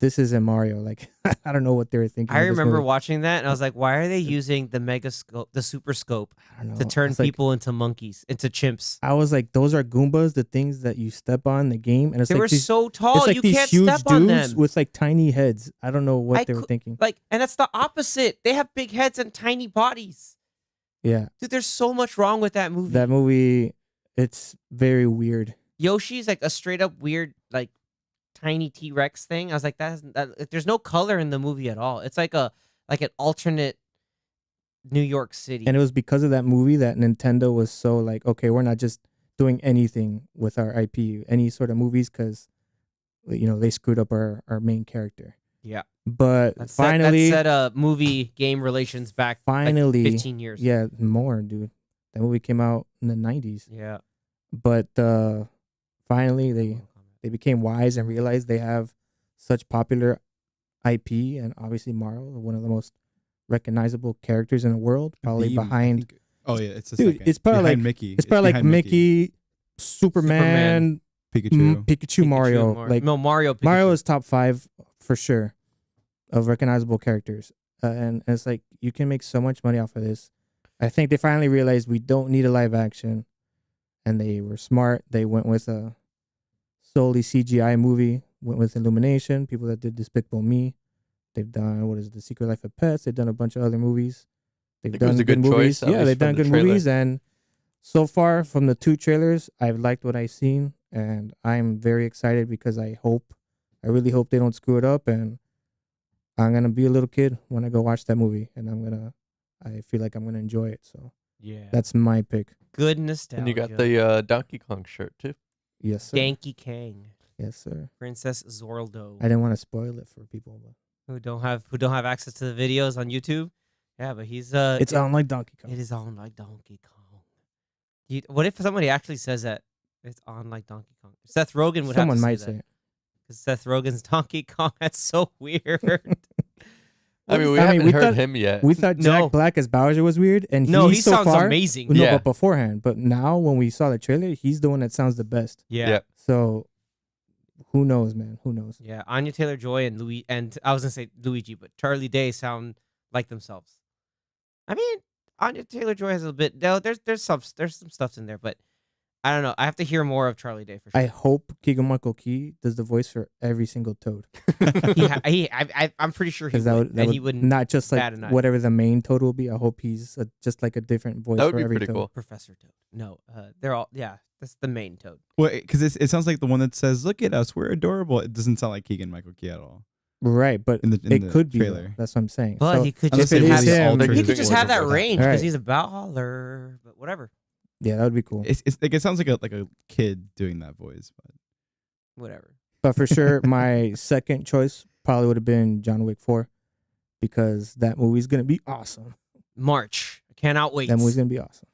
this isn't Mario. Like, I don't know what they were thinking. I with this remember movie. watching that and I was like, why are they using the mega scope, the super scope, I don't know. to turn It's like, people into monkeys, into chimps? I was like, those are Goombas, the things that you step on in the game, and it's They like were these, so it's tall, like you these can't huge step on dudes them. with like tiny heads. I don't know what I they were cou- thinking. And that's the opposite. They have big heads and tiny bodies. Yeah, Dude, there's so much wrong with that movie. that movie, it's very weird. Yoshi's like a straight up weird, like tiny T-Rex thing. I was like, there's no color in the movie at all. It's like an alternate New York City. And it was because of that movie that Nintendo was so like, okay, we're not just doing anything with our IP, any sort of movies, because they screwed up our main character. Yeah. But That finally, set movie game relations back finally, like 15 years. yeah, more, dude. That movie came out in the 90s. Yeah. But finally, they became wise and realized they have such popular IP, and obviously Mario, one of the most recognizable characters in the world, probably Beam, I behind. think- oh yeah, it's the Dude, second. it's probably Behind like Mickey. It's probably like behind Mickey, Superman, Pikachu. Pikachu, Mario. Like no, Mario. Pikachu. Mario is top 5 for sure of recognizable characters, and it's like you can make so much money off of this. I think they finally realized we don't need a live action, and they were smart. They went with a solely CGI movie. Went with Illumination, people that did Despicable Me. They've done The Secret Life of Pets. They've done a bunch of other movies. They've think it was done a good movies. choice, at Yeah, least they've done from the good trailer. movies, and so far from the 2 trailers, I've liked what I've seen, and I'm very excited because I really hope they don't screw it up, and I'm gonna be a little kid when I go watch that movie, and I feel like I'm gonna enjoy it. So Yeah. that's my pick. Good nostalgia. And you got the Donkey Kong shirt too. Yes, sir. Danky Kang, Yes, sir. Princess Zorldo, I didn't want to spoil it for people, but who don't have access to the videos on YouTube. Yeah, but he's it's on like Donkey Kong. It is on like Donkey Kong. What if somebody actually says that it's on like Donkey Kong? Seth Rogen would Someone have to might say say that. it. Because Seth Rogen's Donkey Kong, that's so weird. I mean, we I mean, haven't we heard thought- him yet. We thought No. Jack Black as Bowser was weird, and No, he so sounds far, amazing. No, Yeah. but beforehand. But now, when we saw the trailer, he's the one that sounds the best. Yeah. Yeah. So, who knows, man? Who knows? Yeah, Anya Taylor-Joy and I was gonna say Luigi, but Charlie Day sound like themselves. I mean, Anya Taylor-Joy has a bit. No, there's some stuff in there, but I don't know. I have to hear more of Charlie Day for sure. I hope Keegan Michael Key does the voice for every single Toad, I'm pretty sure he because would, and he wouldn't. not just like bat an eye. whatever the main Toad will be. I hope he's just like a different voice That would for be every pretty Toad. cool. Professor Toad. No, they're all that's the main Toad. Well, because it sounds like the one that says, "Look at us, we're adorable." It doesn't sound like Keegan Michael Key at all. Right, but In the it could be. trailer. Though. That's what I'm saying. But So, he could unless just they have release that. altered He could just voice have that for that. range because Right. he's a baller. But whatever, yeah, that would be cool. It's like it sounds like a kid doing that voice. But whatever. But for sure, my second choice probably would have been John Wick 4, because that movie's gonna be awesome. March. I cannot wait. That movie's gonna be awesome.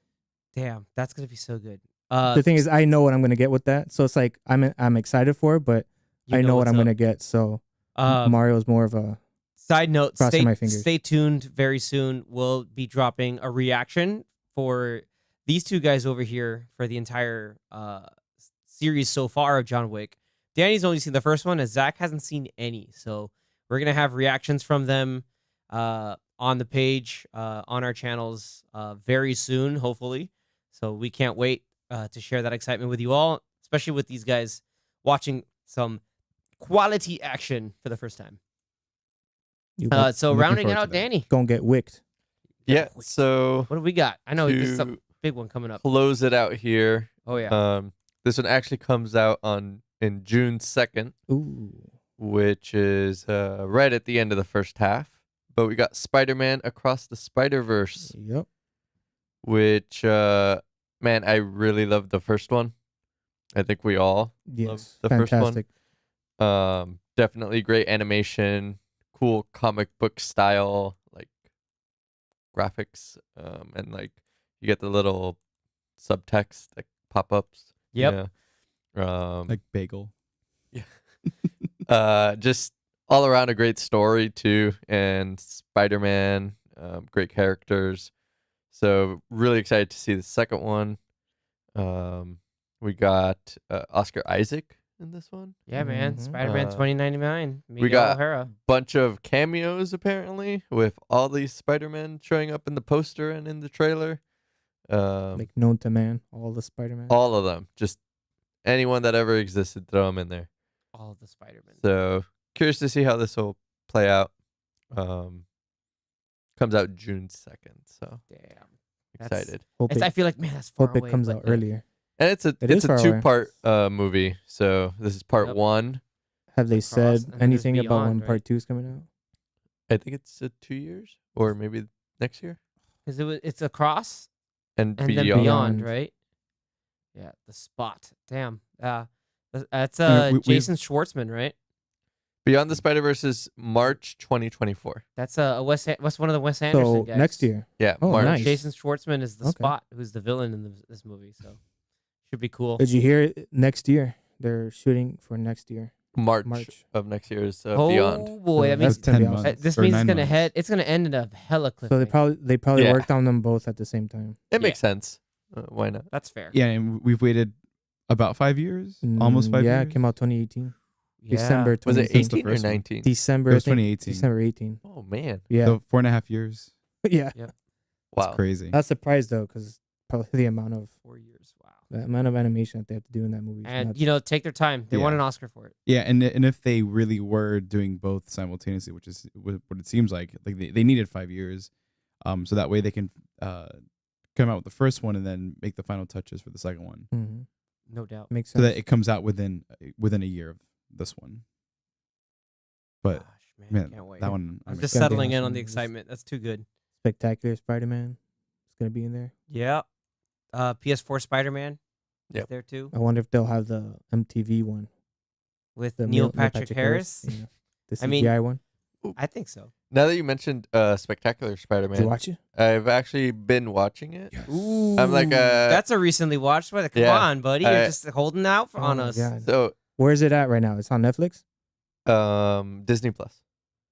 Damn, that's gonna be so good. The thing is, I know what I'm gonna get with that, so it's like I'm excited for it, but you I know what what's I'm up. gonna get. So Mario's more of a Side note, Crossing my fingers. stay tuned. Very soon, we'll be dropping a reaction for these two guys over here for the entire series so far of John Wick. Danny's only seen the first one, as Zach hasn't seen any. So we're going to have reactions from them on the page, on our channels very soon, hopefully. So we can't wait to share that excitement with you all, especially with these guys watching some quality action for the first time. you So looking rounding it forward to out, that. Danny, gonna get wicked. Yeah. So what do we got? I know there's to some big one coming up. close it out here. Oh yeah, This one actually comes out in June 2nd, Ooh, which is right at the end of the first half. But we got Spider-Man Across the Spider-Verse, yep. which man, I really loved the first one. I think we all Yes, the first one. fantastic. definitely great animation, cool comic book style, like graphics, and like you get the little subtext like pop-ups. Yep. Yeah. like bagel. Just all around a great story too, and Spider-Man, great characters. So really excited to see the second one. We got Oscar Isaac in this one. yeah, man. Mhm. Spider-Man 2099. Miguel got- O'Hara. Bunch of cameos apparently, with all these Spider-Men showing up in the poster and in the trailer. Like known to man, all the Spider-Man. All of them, just anyone that ever existed, throw them in there. All the Spider-Man. So curious to see how this will play out. Comes out June 2nd, so Damn. That's- excited. Hope I it, feel like, man, that's far hope it away, comes but out earlier. And it's It a is far away. 2-part movie. So this is part Yep. 1. Have they Across, said and then there's anything about Beyond, when right? part 2 is coming out? I think it's 2 years or maybe next year. Because it's Across and and Beyond. then Beyond, Beyond. right? Yeah, The Spot. Damn. That's we've- Jason Schwartzman, right? Beyond the Spider-Verse is March 2024. That's what's one of the Wes Anderson So guys. next year. Yeah, Oh, March. nice. Jason Schwartzman is the Okay. Spot, who's the villain in this movie. So should be cool. Did you hear it? Next year? They're shooting for next year. March of next year is Oh Beyond. boy, So that means That's 10 gonna be months. awesome. this or means 9 months. it's gonna end in a hella cliffhanger. So they probably Yeah. worked on them both at the same time. It makes sense. Why not? That's fair. Yeah, and we've waited about 5 years, almost 5 Yeah, years. it came out 2018. Yeah. December Was it 2018. 18 or first one. 19? December. It was I think 2018. December 18. Oh man, Yeah. So 4.5 years. Yeah. wow. It's crazy. Not surprised though, because probably the amount of 4 years. Wow. animation that they have to do in that movie. is And nuts. take their time. They won Yeah. an Oscar for it. Yeah, and if they really were doing both simultaneously, which is what it seems like they needed 5 years, so that way they can come out with the first one and then make the final touches for the second one, Mhm. No doubt. Makes so sense. that it comes out within a year of this one. But Gosh, man, can't wait. that one I'm I'm just gonna be settling in awesome. on the Just- excitement. That's too good. Spectacular Spider-Man is gonna be in there. Yeah. PS4 Spider-Man. Yep. Is there too I wonder if they'll have the MTV one. with The Neil Patrick Harris. Yeah. The I mean- CGI one. I think so. Now that you mentioned Spectacular Did you Spider-Man, watch it? I've actually been watching it. Ooh, I'm like, that's a recently watched one. Come yeah, on, buddy. You're I- just holding out on Oh my us. God. So Where is it at right now? It's on Netflix. Disney Plus.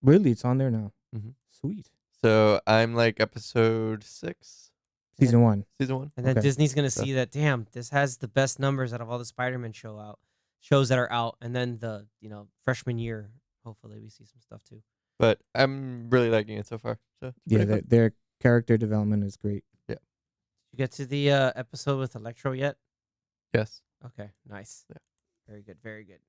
Really, it's on there now. Mhm. Sweet. So I'm like episode 6, Season 1. season 1. And then Okay. Disney's gonna So- see that. Damn, this has the best numbers out of all the Spider-Man shows that are out. And then the freshman year, hopefully we see some stuff too. But I'm really liking it so far. So it's Yeah, pretty their, fun. their character development is great. You get to the episode with Electro yet? Yes. Okay, nice. Yeah. Very good, very good.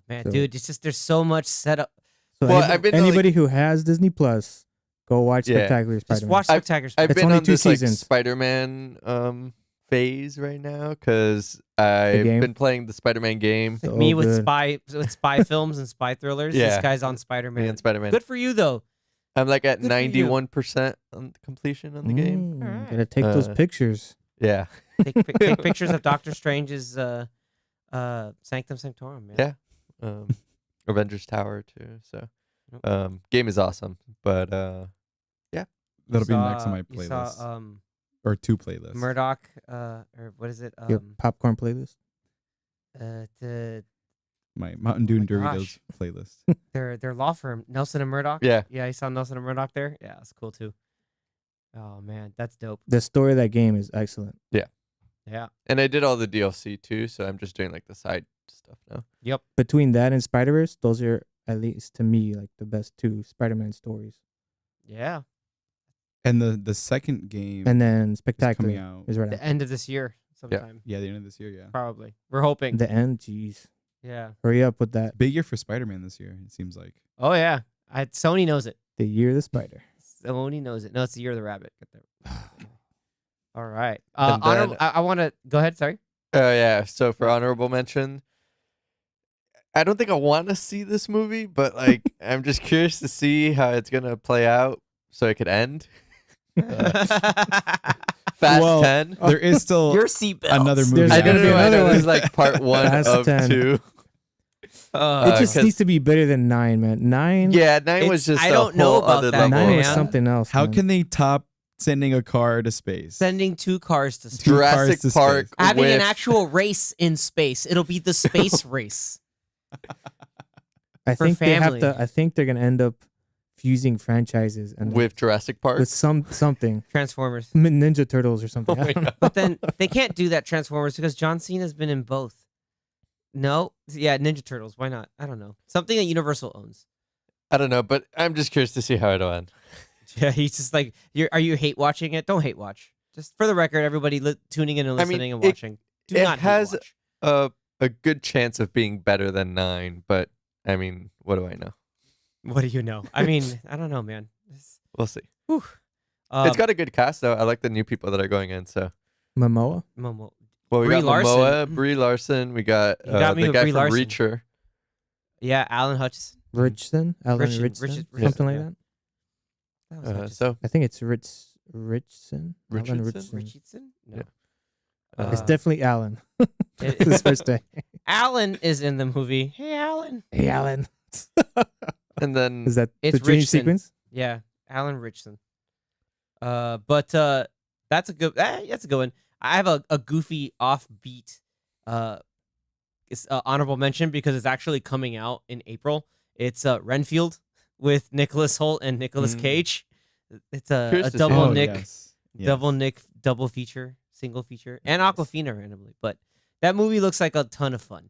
Man, So- dude, it's just there's so much setup. So Well, anybody, I've been, anybody who has Disney Plus, go watch Yeah. Spectacular Just Spider-Man. watch I've- Spectacular I've Spider-Man. It's been only on 2 this like seasons. Spider-Man phase right now because I've game? been playing the Spider-Man game. So Me with good. spy films and spy thrillers. This Yeah. guy's on Me Spider-Man. and Spider-Man. Good for you though. I'm like at Good for you. 91% on completion on the game. Alright. Gotta take those Uh, pictures. Yeah. Take pictures of Doctor Strange's Sanctum Sanctorum. Man. Yeah. Avengers Tower too. So Nope. game is awesome. But that'll be next on my You playlist saw or 2 playlists. Murdoch, or what is it? Your popcorn playlist. The My Mountain Dew and my Doritos gosh. playlist. their law firm, Nelson and Murdoch. yeah. Yeah, you saw Nelson and Murdoch there. Yeah, it's cool too. Oh man, that's dope. The story of that game is excellent. Yeah. And I did all the DLC too, so I'm just doing like the side stuff now. Yep. Between that and Spider-Verse, those are, at least to me, like the best 2 Spider-Man stories. Yeah. And the second game And then is coming Spectacular out. is right The after. end of this year, sometime. Yeah, the end of this year. Yeah, Probably. We're hoping. The end, jeez. Yeah. Hurry up with that. big year for Spider-Man this year. It seems like. Oh yeah. Sony knows it. The year of the spider. Sony knows it. No, it's the year of the rabbit. Get there. All right. And then- I want to go ahead. Sorry. Oh yeah. So for honorable mention, I don't think I want to see this movie, but like I'm just curious to see how it's gonna play out, so it could end. Fast Well, 10. There is still Your seatbelt. another movie. There's I gotta didn't be know. I another know one. this is like part 1 Fast of 10. 2. It just 'cause- needs to be better than 9, man. 9. Yeah, 9 was It's- just I a don't know whole about other that, level. 9 was man. something else. How man. can they top sending a car to space? Sending 2 cars to space. Two cars Jurassic to Park space. Having an with- actual race in space. It'll be the space race. I for think they have family. to. I think they're gonna end up fusing franchises and with Jurassic Park. with something Transformers. Ninja Turtles or something. Oh I my don't know. But then they can't do that Transformers because John Cena's been in both. No? Yeah, Ninja Turtles. Why not? I don't know. Something that Universal owns. I don't know, but I'm just curious to see how it'll end. Yeah, he's just like, are you hate watching it? Don't hate watch. Just for the record, everybody tuning in and I mean, listening and it- watching. Do it not has- hate watch. A good chance of being better than 9, but I mean, what do I know? What do you know? I mean, I don't know, man. We'll see. Whew. It's got a good cast though. I like the new people that are going in. So, Momoa. Momo. well, we Brie got Larson. Momoa, Brie Larson. We got You got me the with guy Brie from Larson. Reacher. Yeah, Alan Hutchison. Richardson, Alan Richardson, Richardson, Richardson, something like yeah. that. That was Hutchison. So I think it's Richardson. Alan Richardson? Richardson? No. Yeah. It's definitely Alan. It- His first day. Alan is in the movie. Hey, Alan. Hey, Alan. and then Is that It's the dream Richardson. sequence? Yeah, Alan Richardson. But that's a good. That's a good one. I have a goofy offbeat honorable mention because it's actually coming out in April. It's Renfield with Nicholas Hoult and Nicolas Cage. It's a Curious to see double it. Nick, Yes. double Nick, double feature, single feature, and Aquafina randomly. But that movie looks like a ton of fun.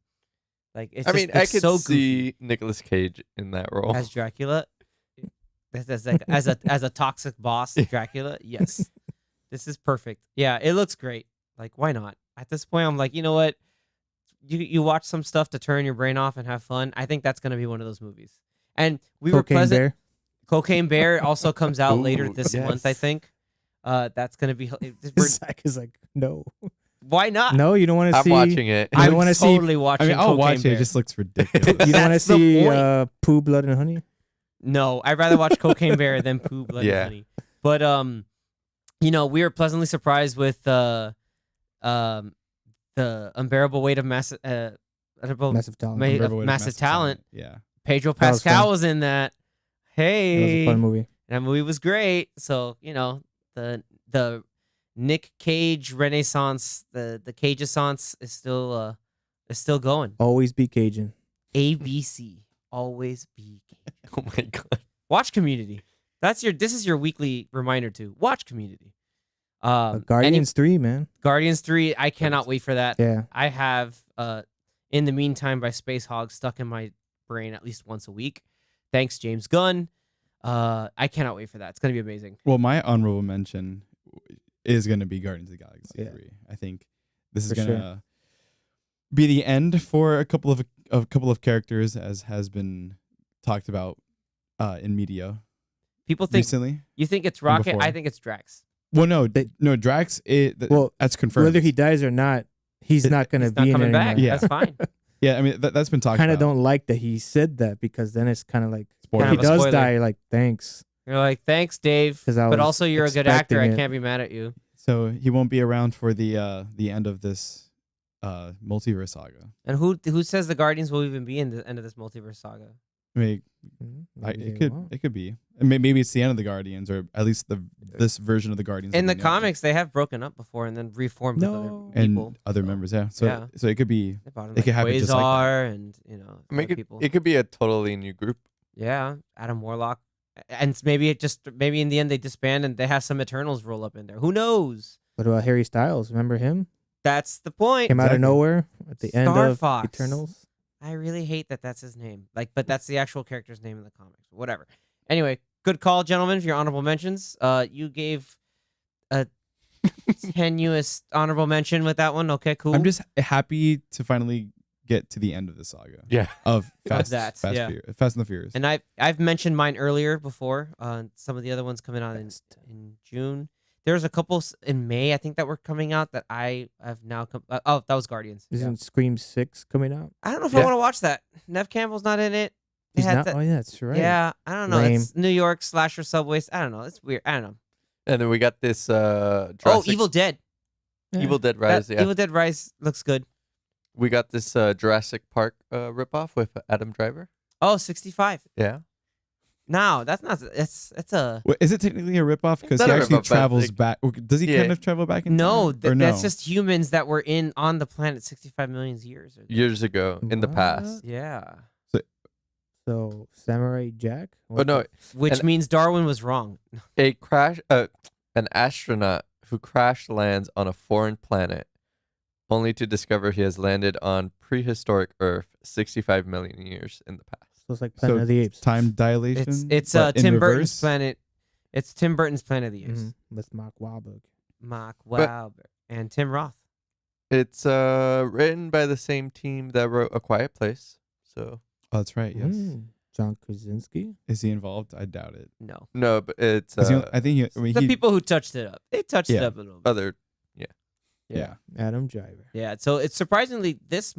Like it's I just, mean, I it's could so goofy. see Nicolas Cage in that role. As Dracula, as a toxic boss Dracula. Yes, this is perfect. Yeah, it looks great. Like, why not? At this point, I'm like, you know what? You watch some stuff to turn your brain off and have fun. I think that's gonna be one of those movies. And we were Cocaine pleasant. Bear. Cocaine Bear also comes out later Ooh, this month, I yes. think. That's gonna be. Zach is like, no. Why not? No, you don't want to I'm see. watching it. I I'm wanna see- totally I watching. mean, I'll Cocaine watch it. Bear. It just looks ridiculous. You don't want to That's the see point. Pooh, Blood, and Honey? No, I'd rather watch Cocaine Bear than Pooh, Blood, Yeah. and Honey. But we were pleasantly surprised with the unbearable weight of Massive talent. massive talent. Yeah. Pedro That was Pascal fun. was in that. That was Hey, a fun movie. that movie was great. So the Nick Cage Renaissance, the Cageissance is still going. Always be Cajun. ABC, always be Cage. Oh my god. Watch Community. This is your weekly reminder to watch Community. Guardians 3, man. Guardians 3, I cannot wait for that. Yeah. I have In the Meantime by Space Hog stuck in my brain at least once a week. Thanks, James Gunn. I cannot wait for that. It's gonna be amazing. Well, my honorable mention is going to be Guardians of the Galaxy Yeah. 3. I think this is For going sure. to be the end for a couple of characters, as has been talked about in media People think recently. you think it's Rocket. before. I think it's Drax. Well, no, Drax. Well, That's confirmed. Whether he dies or not, he's not going to He's not be in coming it back. anymore. Yeah. That's fine. Yeah, I mean that's been talked Kind of about. don't like that he said that because then it's kind of like Spoiler. if Kind he of a does spoiler. die, like thanks. You're like, thanks, Dave. 'Cause I But was also, you're a good actor. I expecting it. can't be mad at you. So he won't be around for the end of this multiverse saga. And who says the Guardians will even be in the end of this multiverse saga? I mean, Maybe it they could won't. be. And maybe it's the end of the Guardians, or at least this version of the Guardians. In that the we know. comics, they have broken up before and then reformed with No. other people. and other members. Yeah. So Yeah. so it could be. They brought in It could happen Quasar just like that. and I mean, other people. it could be a totally new group. Yeah, Adam Warlock, and maybe in the end they disband and they have some Eternals roll up in there. Who knows? What about Harry Styles? Remember him? That's the point. Came out of Exactly. nowhere at the end Star of Fox. Eternals. I really hate that that's his name. But that's the actual character's name in the comics. Whatever. Anyway, good call, gentlemen, for your honorable mentions. You gave a tenuous honorable mention with that one. Okay, cool. I'm just happy to finally get to the end of the saga. Yeah. Of Fast that, and the Furious. And I've mentioned mine earlier before. Some of the other ones coming out in June. There's a couple in May, I think, that were coming out that I have now come. Oh, that was Guardians. Isn't Scream 6 coming out? I don't know if Yeah. I want to watch that. Nev Campbell's not in it. They He's had not. that- Oh yeah, that's right. Yeah, I don't know. Lame. It's New York slasher subways. I don't know. It's weird. I don't know. And then we got this Oh, Jurassic, Evil Dead. Evil Dead Rise. Yeah. Evil Dead Rise looks good. We got this Jurassic Park ripoff with Adam Driver. Oh, 65. Yeah. No, that's not. It's a. Wait, is it technically a ripoff? Because It's he not a actually ripoff, but travels like- back. Does he Yeah. kind of travel back in No, time? Or no? that's just humans that were on the planet 65 million years. Years ago in the past. Yeah. So Samurai Jack. Oh no, Which And- means Darwin was wrong. an astronaut who crash lands on a foreign planet, only to discover he has landed on prehistoric Earth 65 million years in the past. So it's like Planet So of the Apes. time dilation. It's but in Tim Burton's reverse? planet. It's Tim Burton's Planet of the Apes. Mhm. With Mark Wahlberg. Mark But- Wahlberg and Tim Roth. It's written by the same team that wrote A Quiet Place. So Oh, that's right. Yes. John Krasinski. Is he involved? I doubt it. No, no, but it's Is he- I think he. I mean, the he, people who touched it up. They touched it Yeah. up a little bit. other. Yeah. Adam Driver. Yeah, so it's surprisingly this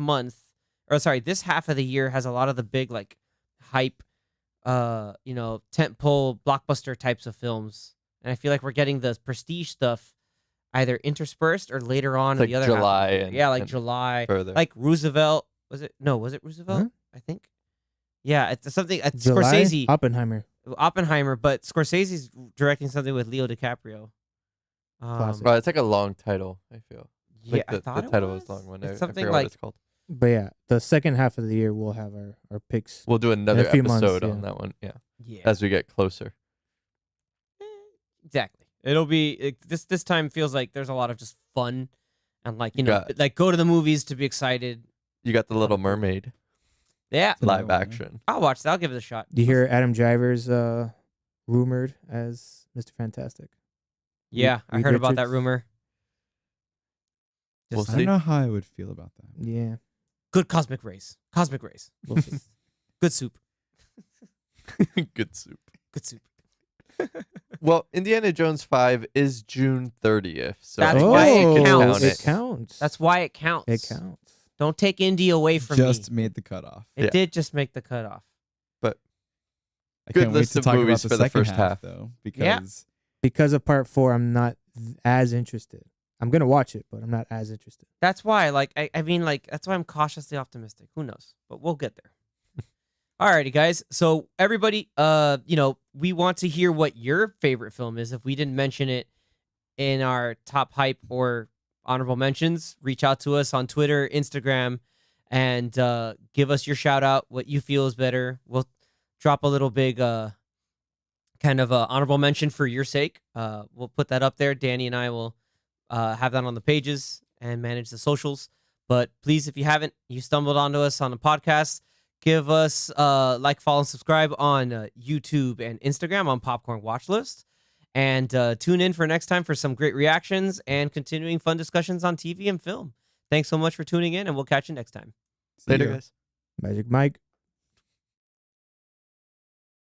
half of the year has a lot of the big like hype tentpole blockbuster types of films, and I feel like we're getting the prestige stuff either interspersed or later on It's in like the other July half of the year. and- Yeah, like and July, further. like Roosevelt. Was it Roosevelt? Huh? I think. Yeah, it's something. It's July? Scorsese, Oppenheimer. but Scorsese's directing something with Leo DiCaprio. Classic. Well, it's like a long title, I feel. Yeah, Like I the thought it title was was long one. It's I something forgot like what it's called. But yeah, the second half of the year we'll have our picks. We'll do another few months, episode yeah. on that one. Yeah, yeah, as we get closer. exactly. It'll be this time feels like there's a lot of just fun and like Got- like go to the movies to be excited. You got the Little Mermaid Yeah, It's another live one, yeah. action. I'll watch that. I'll give it a shot. Do you hear Adam Driver's rumored as Mr. Fantastic? Yeah, I Reed heard about that Richards? rumor. We'll Just I see. don't know how I would feel about that. Yeah, good cosmic rays. Cosmic rays. we'll see. Good soup. Good soup. Good soup. Well, Indiana Jones 5 is June 30th. So That's I why guess it you can counts. count It counts. That's why it counts. it counts. Don't take Indy away from Just me. made the cutoff. It Yeah. did just make the cutoff. I Good can't wait list to of talk about movies the for the second first half. though, Yeah. because Because of part 4, I'm not as interested. I'm gonna watch it, but I'm not as interested. That's why, like, I mean, like, that's why I'm cautiously optimistic. Who knows? But we'll get there. Alrighty, guys. So everybody, we want to hear what your favorite film is. If we didn't mention it in our top hype or honorable mentions, reach out to us on Twitter, Instagram, and give us your shout out. What you feel is better. We'll drop a little big kind of honorable mention for your sake. We'll put that up there. Danny and I will have that on the pages and manage the socials. But please, if you haven't, you stumbled onto us on the podcast, give us like, follow, and subscribe on YouTube and Instagram on Popcorn Watchlist. And tune in for next time for some great reactions and continuing fun discussions on TV and film. Thanks so much for tuning in, and we'll catch you next time. see Later, ya. guys. Magic Mike.